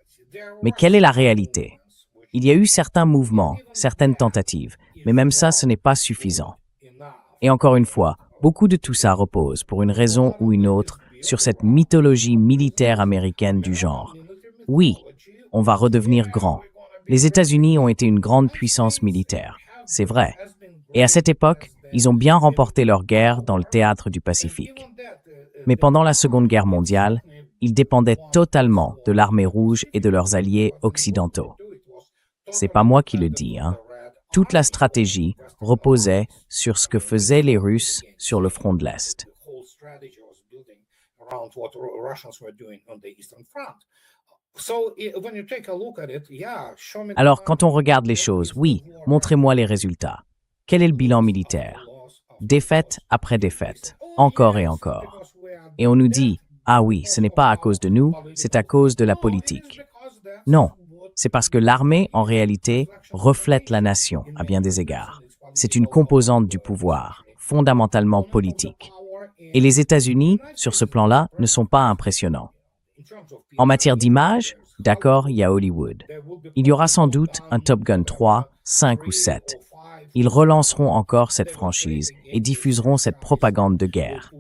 Mais quelle est la réalité? Il y a eu certains mouvements, certaines tentatives, mais même ça, ce n'est pas suffisant. Et encore une fois, beaucoup de tout ça repose, pour une raison ou une autre, sur cette mythologie militaire américaine du genre. Oui, on va redevenir grand. Les États-Unis ont été une grande puissance militaire, c'est vrai. Et à cette époque, ils ont bien remporté leur guerre dans le théâtre du Pacifique. Mais pendant la Seconde Guerre mondiale, ils dépendaient totalement de l'armée rouge et de leurs alliés occidentaux. C'est pas moi qui le dis, hein. Toute la stratégie reposait sur ce que faisaient les Russes sur le front de l'Est. Alors, quand on regarde les choses, oui, montrez-moi les résultats. Quel est le bilan militaire? Défaite après défaite, encore et encore. Et on nous dit, ah oui, ce n'est pas à cause de nous, c'est à cause de la politique. Non, c'est parce que l'armée, en réalité, reflète la nation à bien des égards. C'est une composante du pouvoir, fondamentalement politique. Et les États-Unis, sur ce plan-là, ne sont pas impressionnants. En matière d'image, d'accord, il y a Hollywood. Il y aura sans doute un Top Gun 3, 5 ou 7. Ils relanceront encore cette franchise et diffuseront cette propagande de guerre.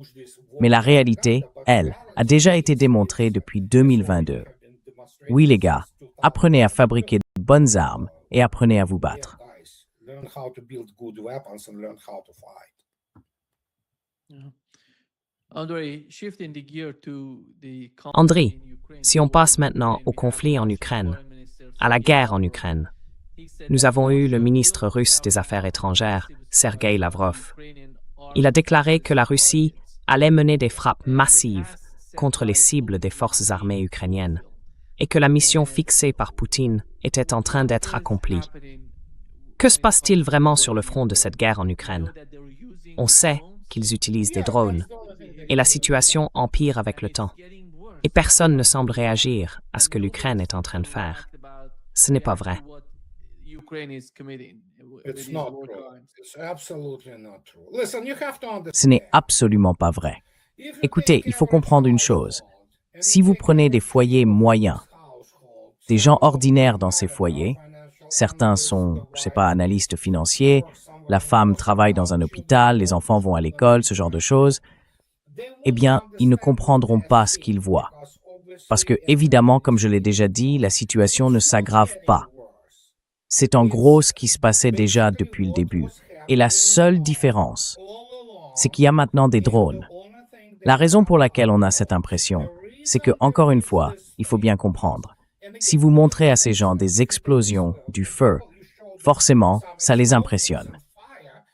Mais la réalité, elle, a déjà été démontrée depuis 2022. Oui les gars, apprenez à fabriquer de bonnes armes et apprenez à vous battre. Andriy, si on passe maintenant au conflit en Ukraine, à la guerre en Ukraine, nous avons eu le ministre russe des Affaires étrangères, Sergueï Lavrov. Il a déclaré que la Russie allait mener des frappes massives contre les cibles des forces armées ukrainiennes et que la mission fixée par Poutine était en train d'être accomplie. Que se passe-t-il vraiment sur le front de cette guerre en Ukraine? On sait qu'ils utilisent des drones et la situation empire avec le temps. Et personne ne semble réagir à ce que l'Ukraine est en train de faire. Ce n'est pas vrai. Ce n'est absolument pas vrai. Écoutez, il faut comprendre une chose. Si vous prenez des foyers moyens, des gens ordinaires dans ces foyers, certains sont, analystes financiers, la femme travaille dans un hôpital, les enfants vont à l'école, ce genre de choses, eh bien, ils ne comprendront pas ce qu'ils voient. Parce que, évidemment, comme je l'ai déjà dit, la situation ne s'aggrave pas. C'est en gros ce qui se passait déjà depuis le début. Et la seule différence, c'est qu'il y a maintenant des drones. La raison pour laquelle on a cette impression, c'est que, encore une fois, il faut bien comprendre. Si vous montrez à ces gens des explosions, du feu, forcément, ça les impressionne.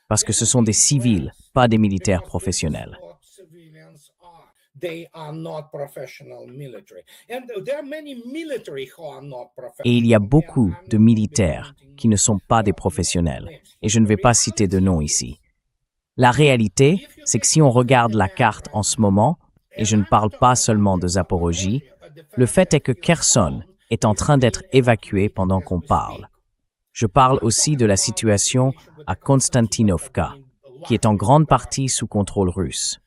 Parce que ce sont des civils, pas des militaires professionnels. Et il y a beaucoup de militaires qui ne sont pas des professionnels, et je ne vais pas citer de nom ici. La réalité, c'est que si on regarde la carte en ce moment, et je ne parle pas seulement de Zaporozhye, le fait est que Kherson est en train d'être évacué pendant qu'on parle. Je parle aussi de la situation à Konstantinovka, qui est en grande partie sous contrôle russe.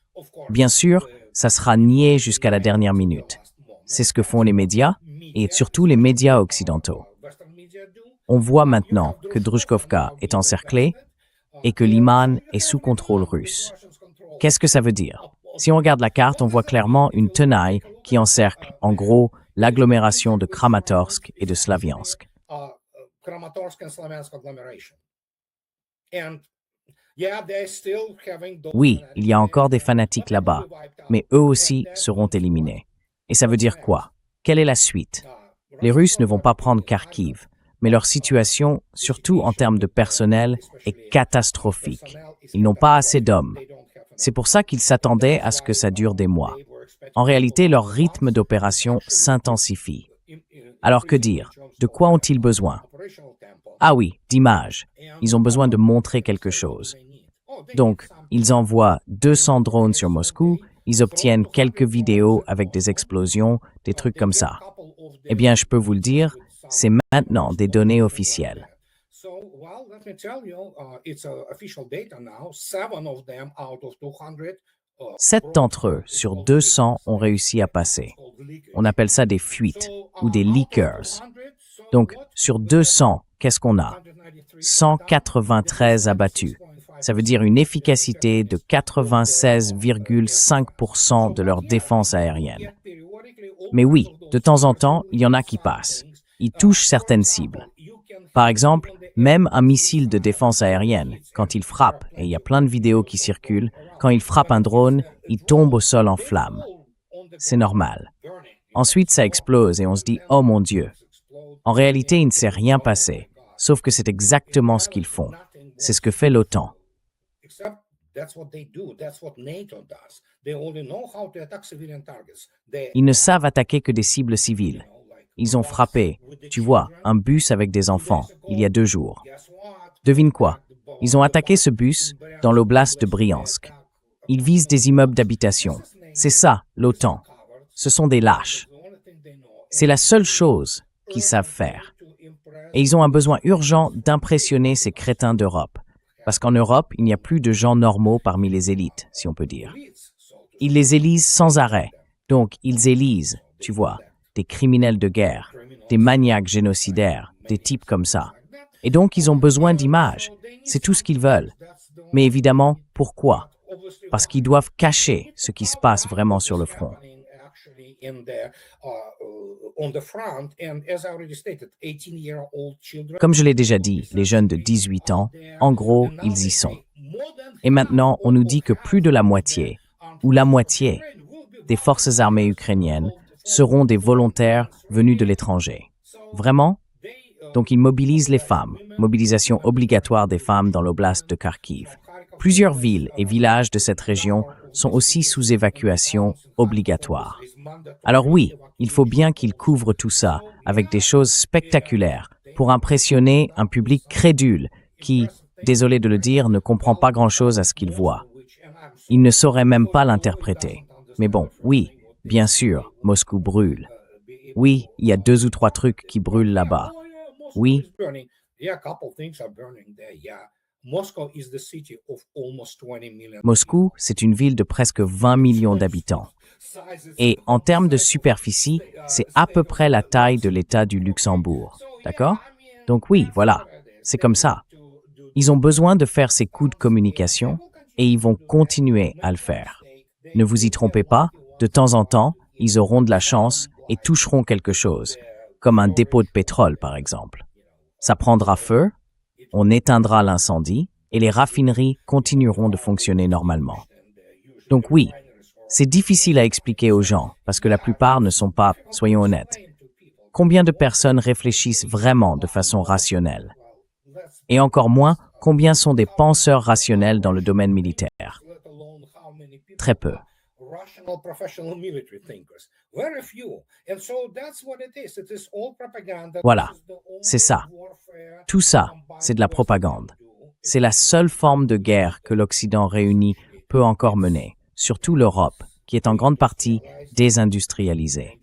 Bien sûr, ça sera nié jusqu'à la dernière minute. C'est ce que font les médias, et surtout les médias occidentaux. On voit maintenant que Druzhkovka est encerclée et que Liman est sous contrôle russe. Qu'est-ce que ça veut dire? Si on regarde la carte, on voit clairement une tenaille qui encercle, en gros, l'agglomération de Kramatorsk et de Slaviansk. Oui, il y a encore des fanatiques là-bas, mais eux aussi seront éliminés. Et ça veut dire quoi? Quelle est la suite? Les Russes ne vont pas prendre Kharkiv, mais leur situation, surtout en termes de personnel, est catastrophique. Ils n'ont pas assez d'hommes. C'est pour ça qu'ils s'attendaient à ce que ça dure des mois. En réalité, leur rythme d'opération s'intensifie. Alors que dire? De quoi ont-ils besoin? Ah oui, d'images. Ils ont besoin de montrer quelque chose. Donc, ils envoient 200 drones sur Moscou, ils obtiennent quelques vidéos avec des explosions, des trucs comme ça. Eh bien, je peux vous le dire, c'est maintenant des données officielles. 7 d'entre eux sur 200 ont réussi à passer. On appelle ça des fuites ou des leakers. Donc, sur 200, qu'est-ce qu'on a? 193 abattus. Ça veut dire une efficacité de 96,5% de leur défense aérienne. Mais oui, de temps en temps, il y en a qui passent. Ils touchent certaines cibles. Par exemple, même un missile de défense aérienne, quand il frappe, et il y a plein de vidéos qui circulent, quand il frappe un drone, il tombe au sol en flammes. C'est normal. Ensuite, ça explose et on se dit « Oh mon Dieu !» En réalité, il ne s'est rien passé, sauf que c'est exactement ce qu'ils font. C'est ce que fait l'OTAN. Ils ne savent attaquer que des cibles civiles. Ils ont frappé, tu vois, un bus avec des enfants, il y a 2 jours. Devine quoi? Ils ont attaqué ce bus dans l'oblast de Briansk. Ils visent des immeubles d'habitation. C'est ça, l'OTAN. Ce sont des lâches. C'est la seule chose qu'ils savent faire. Et ils ont un besoin urgent d'impressionner ces crétins d'Europe. Parce qu'en Europe, il n'y a plus de gens normaux parmi les élites, si on peut dire. Ils les élisent sans arrêt. Donc, ils élisent, tu vois, des criminels de guerre, des maniaques génocidaires, des types comme ça. Et donc, ils ont besoin d'images. C'est tout ce qu'ils veulent. Mais évidemment, pourquoi? Parce qu'ils doivent cacher ce qui se passe vraiment sur le front. Comme je l'ai déjà dit, les jeunes de 18 ans, en gros, ils y sont. Et maintenant, on nous dit que plus de la moitié, ou la moitié, des forces armées ukrainiennes seront des volontaires venus de l'étranger. Vraiment? Donc ils mobilisent les femmes, mobilisation obligatoire des femmes dans l'oblast de Kharkiv. Plusieurs villes et villages de cette région sont aussi sous évacuation obligatoire. Alors oui, il faut bien qu'ils couvrent tout ça avec des choses spectaculaires pour impressionner un public crédule qui, désolé de le dire, ne comprend pas grand-chose à ce qu'il voit. Il ne saurait même pas l'interpréter. Mais bon, oui, bien sûr, Moscou brûle. Oui, il y a 2 ou 3 trucs qui brûlent là-bas. Oui. Moscou, c'est une ville de presque 20 millions d'habitants. Et en termes de superficie, c'est à peu près la taille de l'État du Luxembourg. D'accord? Donc oui, voilà, c'est comme ça. Ils ont besoin de faire ces coups de communication et ils vont continuer à le faire. Ne vous y trompez pas, de temps en temps, ils auront de la chance et toucheront quelque chose, comme un dépôt de pétrole par exemple. Ça prendra feu, on éteindra l'incendie et les raffineries continueront de fonctionner normalement. Donc oui, c'est difficile à expliquer aux gens parce que la plupart ne sont pas, soyons honnêtes. Combien de personnes réfléchissent vraiment de façon rationnelle? Et encore moins, combien sont des penseurs rationnels dans le domaine militaire? Très peu. Voilà, c'est ça. Tout ça, c'est de la propagande. C'est la seule forme de guerre que l'Occident réuni peut encore mener, surtout l'Europe, qui est en grande partie désindustrialisée.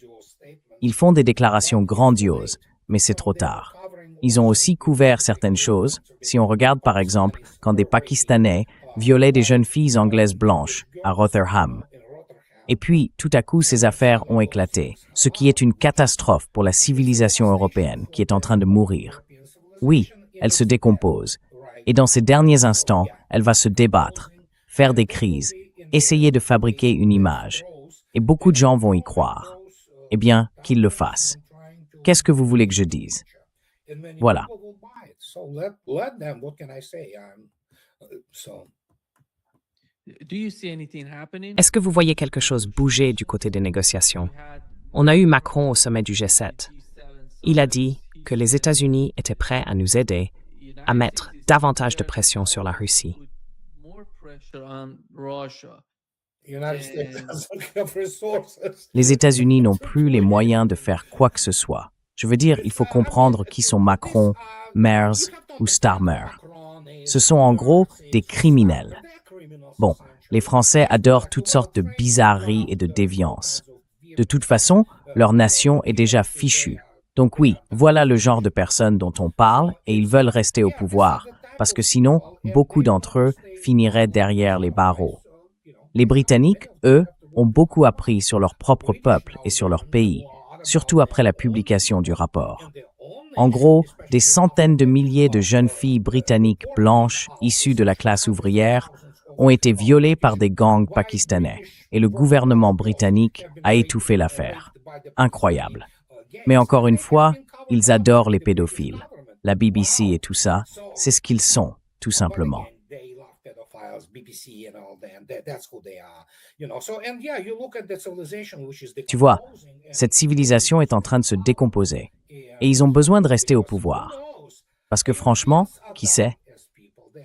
Ils font des déclarations grandioses, mais c'est trop tard. Ils ont aussi couvert certaines choses, si on regarde par exemple quand des Pakistanais violaient des jeunes filles anglaises blanches à Rotherham. Et puis, tout à coup, ces affaires ont éclaté, ce qui est une catastrophe pour la civilisation européenne qui est en train de mourir. Oui, elle se décompose. Et dans ces derniers instants, elle va se débattre, faire des crises, essayer de fabriquer une image. Et beaucoup de gens vont y croire. Eh bien, qu'ils le fassent. Qu'est-ce que vous voulez que je dise? Voilà. Est-ce que vous voyez quelque chose bouger du côté des négociations? On a eu Macron au sommet du G7. Il a dit que les États-Unis étaient prêts à nous aider à mettre davantage de pression sur la Russie. Les États-Unis n'ont plus les moyens de faire quoi que ce soit. Je veux dire, il faut comprendre qui sont Macron, Merz ou Starmer. Ce sont en gros des criminels. Bon, les Français adorent toutes sortes de bizarreries et de déviances. De toute façon, leur nation est déjà fichue. Donc oui, voilà le genre de personnes dont on parle et ils veulent rester au pouvoir, parce que sinon, beaucoup d'entre eux finiraient derrière les barreaux. Les Britanniques, eux, ont beaucoup appris sur leur propre peuple et sur leur pays, surtout après la publication du rapport. En gros, des centaines de milliers de jeunes filles britanniques blanches issues de la classe ouvrière ont été violées par des gangs pakistanais et le gouvernement britannique a étouffé l'affaire. Incroyable. Mais encore une fois, ils adorent les pédophiles. la BBC et tout ça, c'est ce qu'ils sont, tout simplement. Tu vois, cette civilisation est en train de se décomposer et ils ont besoin de rester au pouvoir. Parce que franchement, qui sait?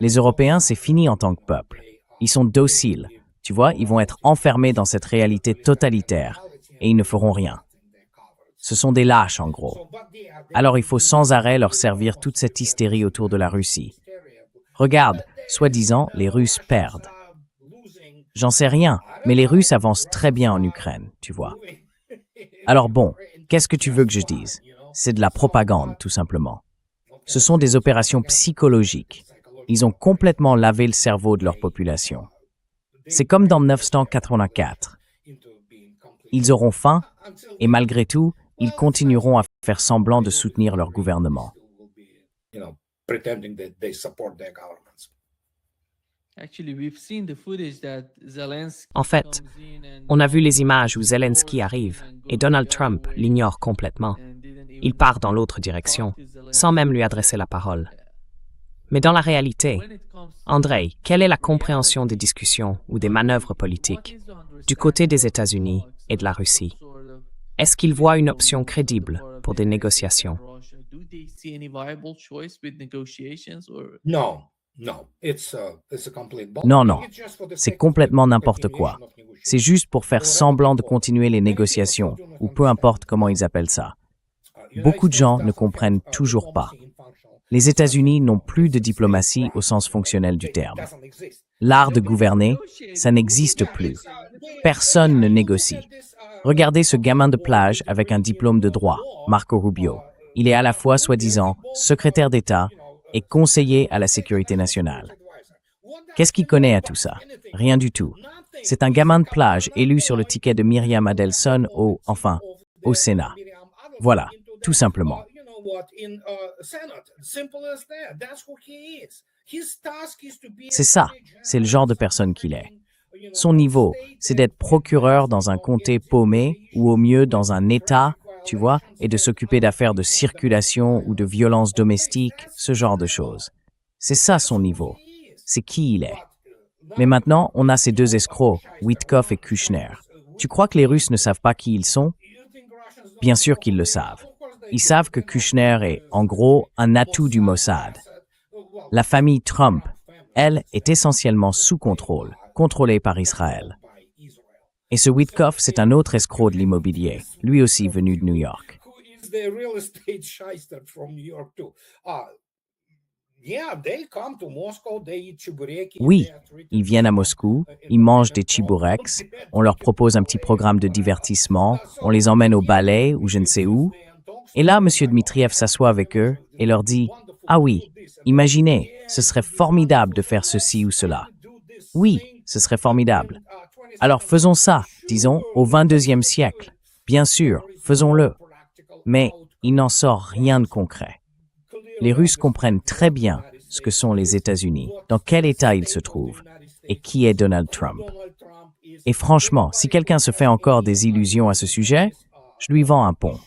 Les Européens, c'est fini en tant que peuple. Ils sont dociles. Tu vois, ils vont être enfermés dans cette réalité totalitaire et ils ne feront rien. Ce sont des lâches, en gros. Alors il faut sans arrêt leur servir toute cette hystérie autour de la Russie. Regarde, soi-disant, les Russes perdent. J'en sais rien, mais les Russes avancent très bien en Ukraine, tu vois. Alors bon, qu'est-ce que tu veux que je dise? C'est de la propagande, tout simplement. Ce sont des opérations psychologiques. Ils ont complètement lavé le cerveau de leur population. C'est comme dans 1984. Ils auront faim, et malgré tout, ils continueront à faire semblant de soutenir leur gouvernement. En fait, on a vu les images où Zelensky arrive et Donald Trump l'ignore complètement. Il part dans l'autre direction, sans même lui adresser la parole. Mais dans la réalité, Andrei, quelle est la compréhension des discussions ou des manœuvres politiques du côté des États-Unis et de la Russie? Est-ce qu'ils voient une option crédible pour des négociations? Non, Non, c'est complètement n'importe quoi. C'est juste pour faire semblant de continuer les négociations, ou peu importe comment ils appellent ça. Beaucoup de gens ne comprennent toujours pas. Les États-Unis n'ont plus de diplomatie au sens fonctionnel du terme. L'art de gouverner, ça n'existe plus. Personne ne négocie. Regardez ce gamin de plage avec un diplôme de droit, Marco Rubio. Il est à la fois, soi-disant, secrétaire d'État et conseiller à la sécurité nationale. Qu'est-ce qu'il connaît à tout ça? Rien du tout. C'est un gamin de plage élu sur le ticket de Myriam Adelson au Sénat. Voilà, tout simplement. C'est ça, c'est le genre de personne qu'il est. Son niveau, c'est d'être procureur dans un comté paumé ou au mieux dans un État, tu vois, et de s'occuper d'affaires de circulation ou de violences domestiques, ce genre de choses. C'est ça son niveau. C'est qui il est. Mais maintenant, on a ces deux escrocs, Witkoff et Kushner. Tu crois que les Russes ne savent pas qui ils sont? Bien sûr qu'ils le savent. Ils savent que Kushner est, en gros, un atout du Mossad. La famille Trump, elle, est essentiellement sous contrôle, contrôlée par Israël. Et ce Witkoff, c'est un autre escroc de l'immobilier, lui aussi venu de New York. Oui, ils viennent à Moscou, ils mangent des tchiboureks, on leur propose un petit programme de divertissement, on les emmène au ballet ou je ne sais où. Et là, M. Dmitriev s'assoit avec eux et leur dit « Ah oui, imaginez, ce serait formidable de faire ceci ou cela. Oui, ce serait formidable. Alors faisons ça, disons, au XXIe siècle. Bien sûr, faisons-le. » Mais il n'en sort rien de concret. Les Russes comprennent très bien ce que sont les États-Unis, dans quel état ils se trouvent, et qui est Donald Trump. Et franchement, si quelqu'un se fait encore des illusions à ce sujet, je lui vends un pont.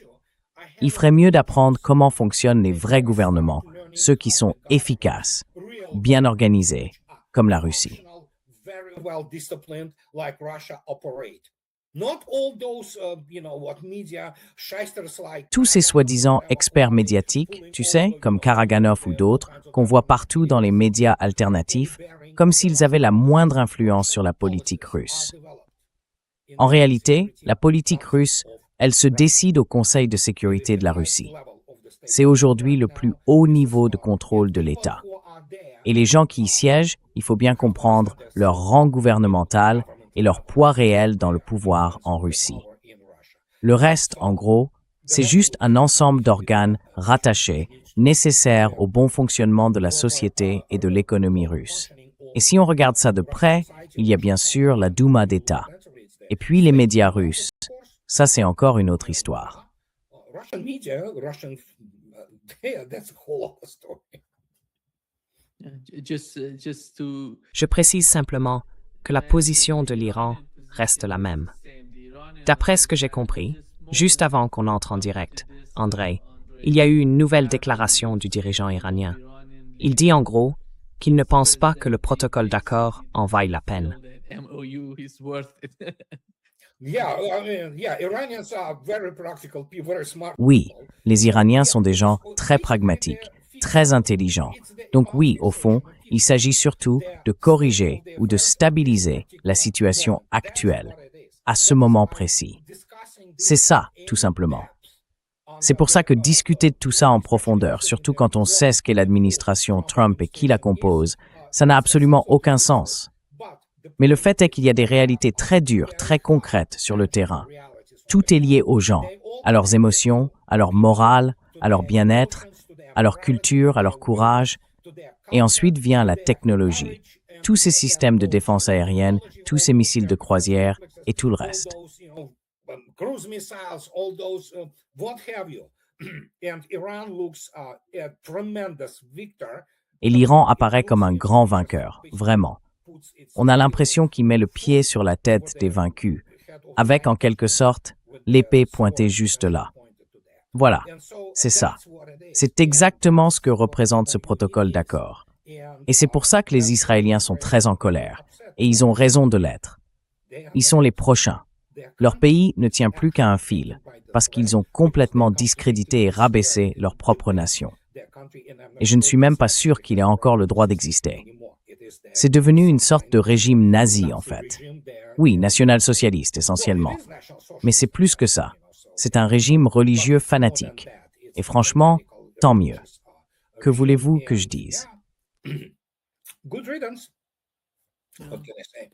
Il ferait mieux d'apprendre comment fonctionnent les vrais gouvernements, ceux qui sont efficaces, bien organisés, comme la Russie. Tous ces soi-disant experts médiatiques, tu sais, comme Karaganov ou d'autres, qu'on voit partout dans les médias alternatifs, comme s'ils avaient la moindre influence sur la politique russe. En réalité, la politique russe, elle se décide au Conseil de sécurité de la Russie. C'est aujourd'hui le plus haut niveau de contrôle de l'État. Et les gens qui y siègent, il faut bien comprendre leur rang gouvernemental et leur poids réel dans le pouvoir en Russie. Le reste, en gros, c'est juste un ensemble d'organes rattachés, nécessaires au bon fonctionnement de la société et de l'économie russe. Et si on regarde ça de près, il y a bien sûr la Douma d'État. Et puis les médias russes. Ça, c'est encore une autre histoire. Je précise simplement que la position de l'Iran reste la même. D'après ce que j'ai compris, juste avant qu'on entre en direct, Andrei, il y a eu une nouvelle déclaration du dirigeant iranien. Il dit en gros qu'il ne pense pas que le protocole d'accord en vaille la peine. Iranians are very practical people, very smart. Oui, les Iraniens sont des gens très pragmatiques, très intelligents. Donc oui, au fond, il s'agit surtout de corriger ou de stabiliser la situation actuelle, à ce moment précis. C'est ça, tout simplement. C'est pour ça que discuter de tout ça en profondeur, surtout quand on sait ce qu'est l'administration Trump et qui la compose, ça n'a absolument aucun sens. Mais le fait est qu'il y a des réalités très dures, très concrètes sur le terrain. Tout est lié aux gens, à leurs émotions, à leur morale, à leur bien-être, à leur culture, à leur courage. Et ensuite vient la technologie. Tous ces systèmes de défense aérienne, tous ces missiles de croisière et tout le reste. Cruise missiles, all those, what have you. And Iran looks a tremendous victor. Et l'Iran apparaît comme un grand vainqueur, vraiment. On a l'impression qu'il met le pied sur la tête des vaincus, avec en quelque sorte l'épée pointée juste là. Voilà, c'est ça. C'est exactement ce que représente ce protocole d'accord. Et c'est pour ça que les Israéliens sont très en colère, et ils ont raison de l'être. Ils sont les prochains. Leur pays ne tient plus qu'à un fil, parce qu'ils ont complètement discrédité et rabaissé leur propre nation. Et je ne suis même pas sûr qu'il ait encore le droit d'exister. C'est devenu une sorte de régime nazi, en fait. Oui, national-socialiste, essentiellement. Mais c'est plus que ça. C'est un régime religieux fanatique. Et franchement, tant mieux. Que voulez-vous que je dise? Good riddance. What can I say?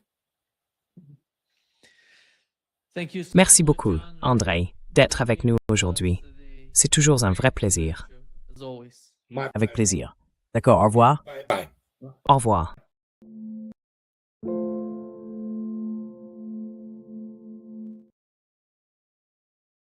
Merci beaucoup, Andrei, d'être avec nous aujourd'hui. C'est toujours un vrai plaisir. Avec plaisir. D'accord, au revoir. Bye. Au revoir.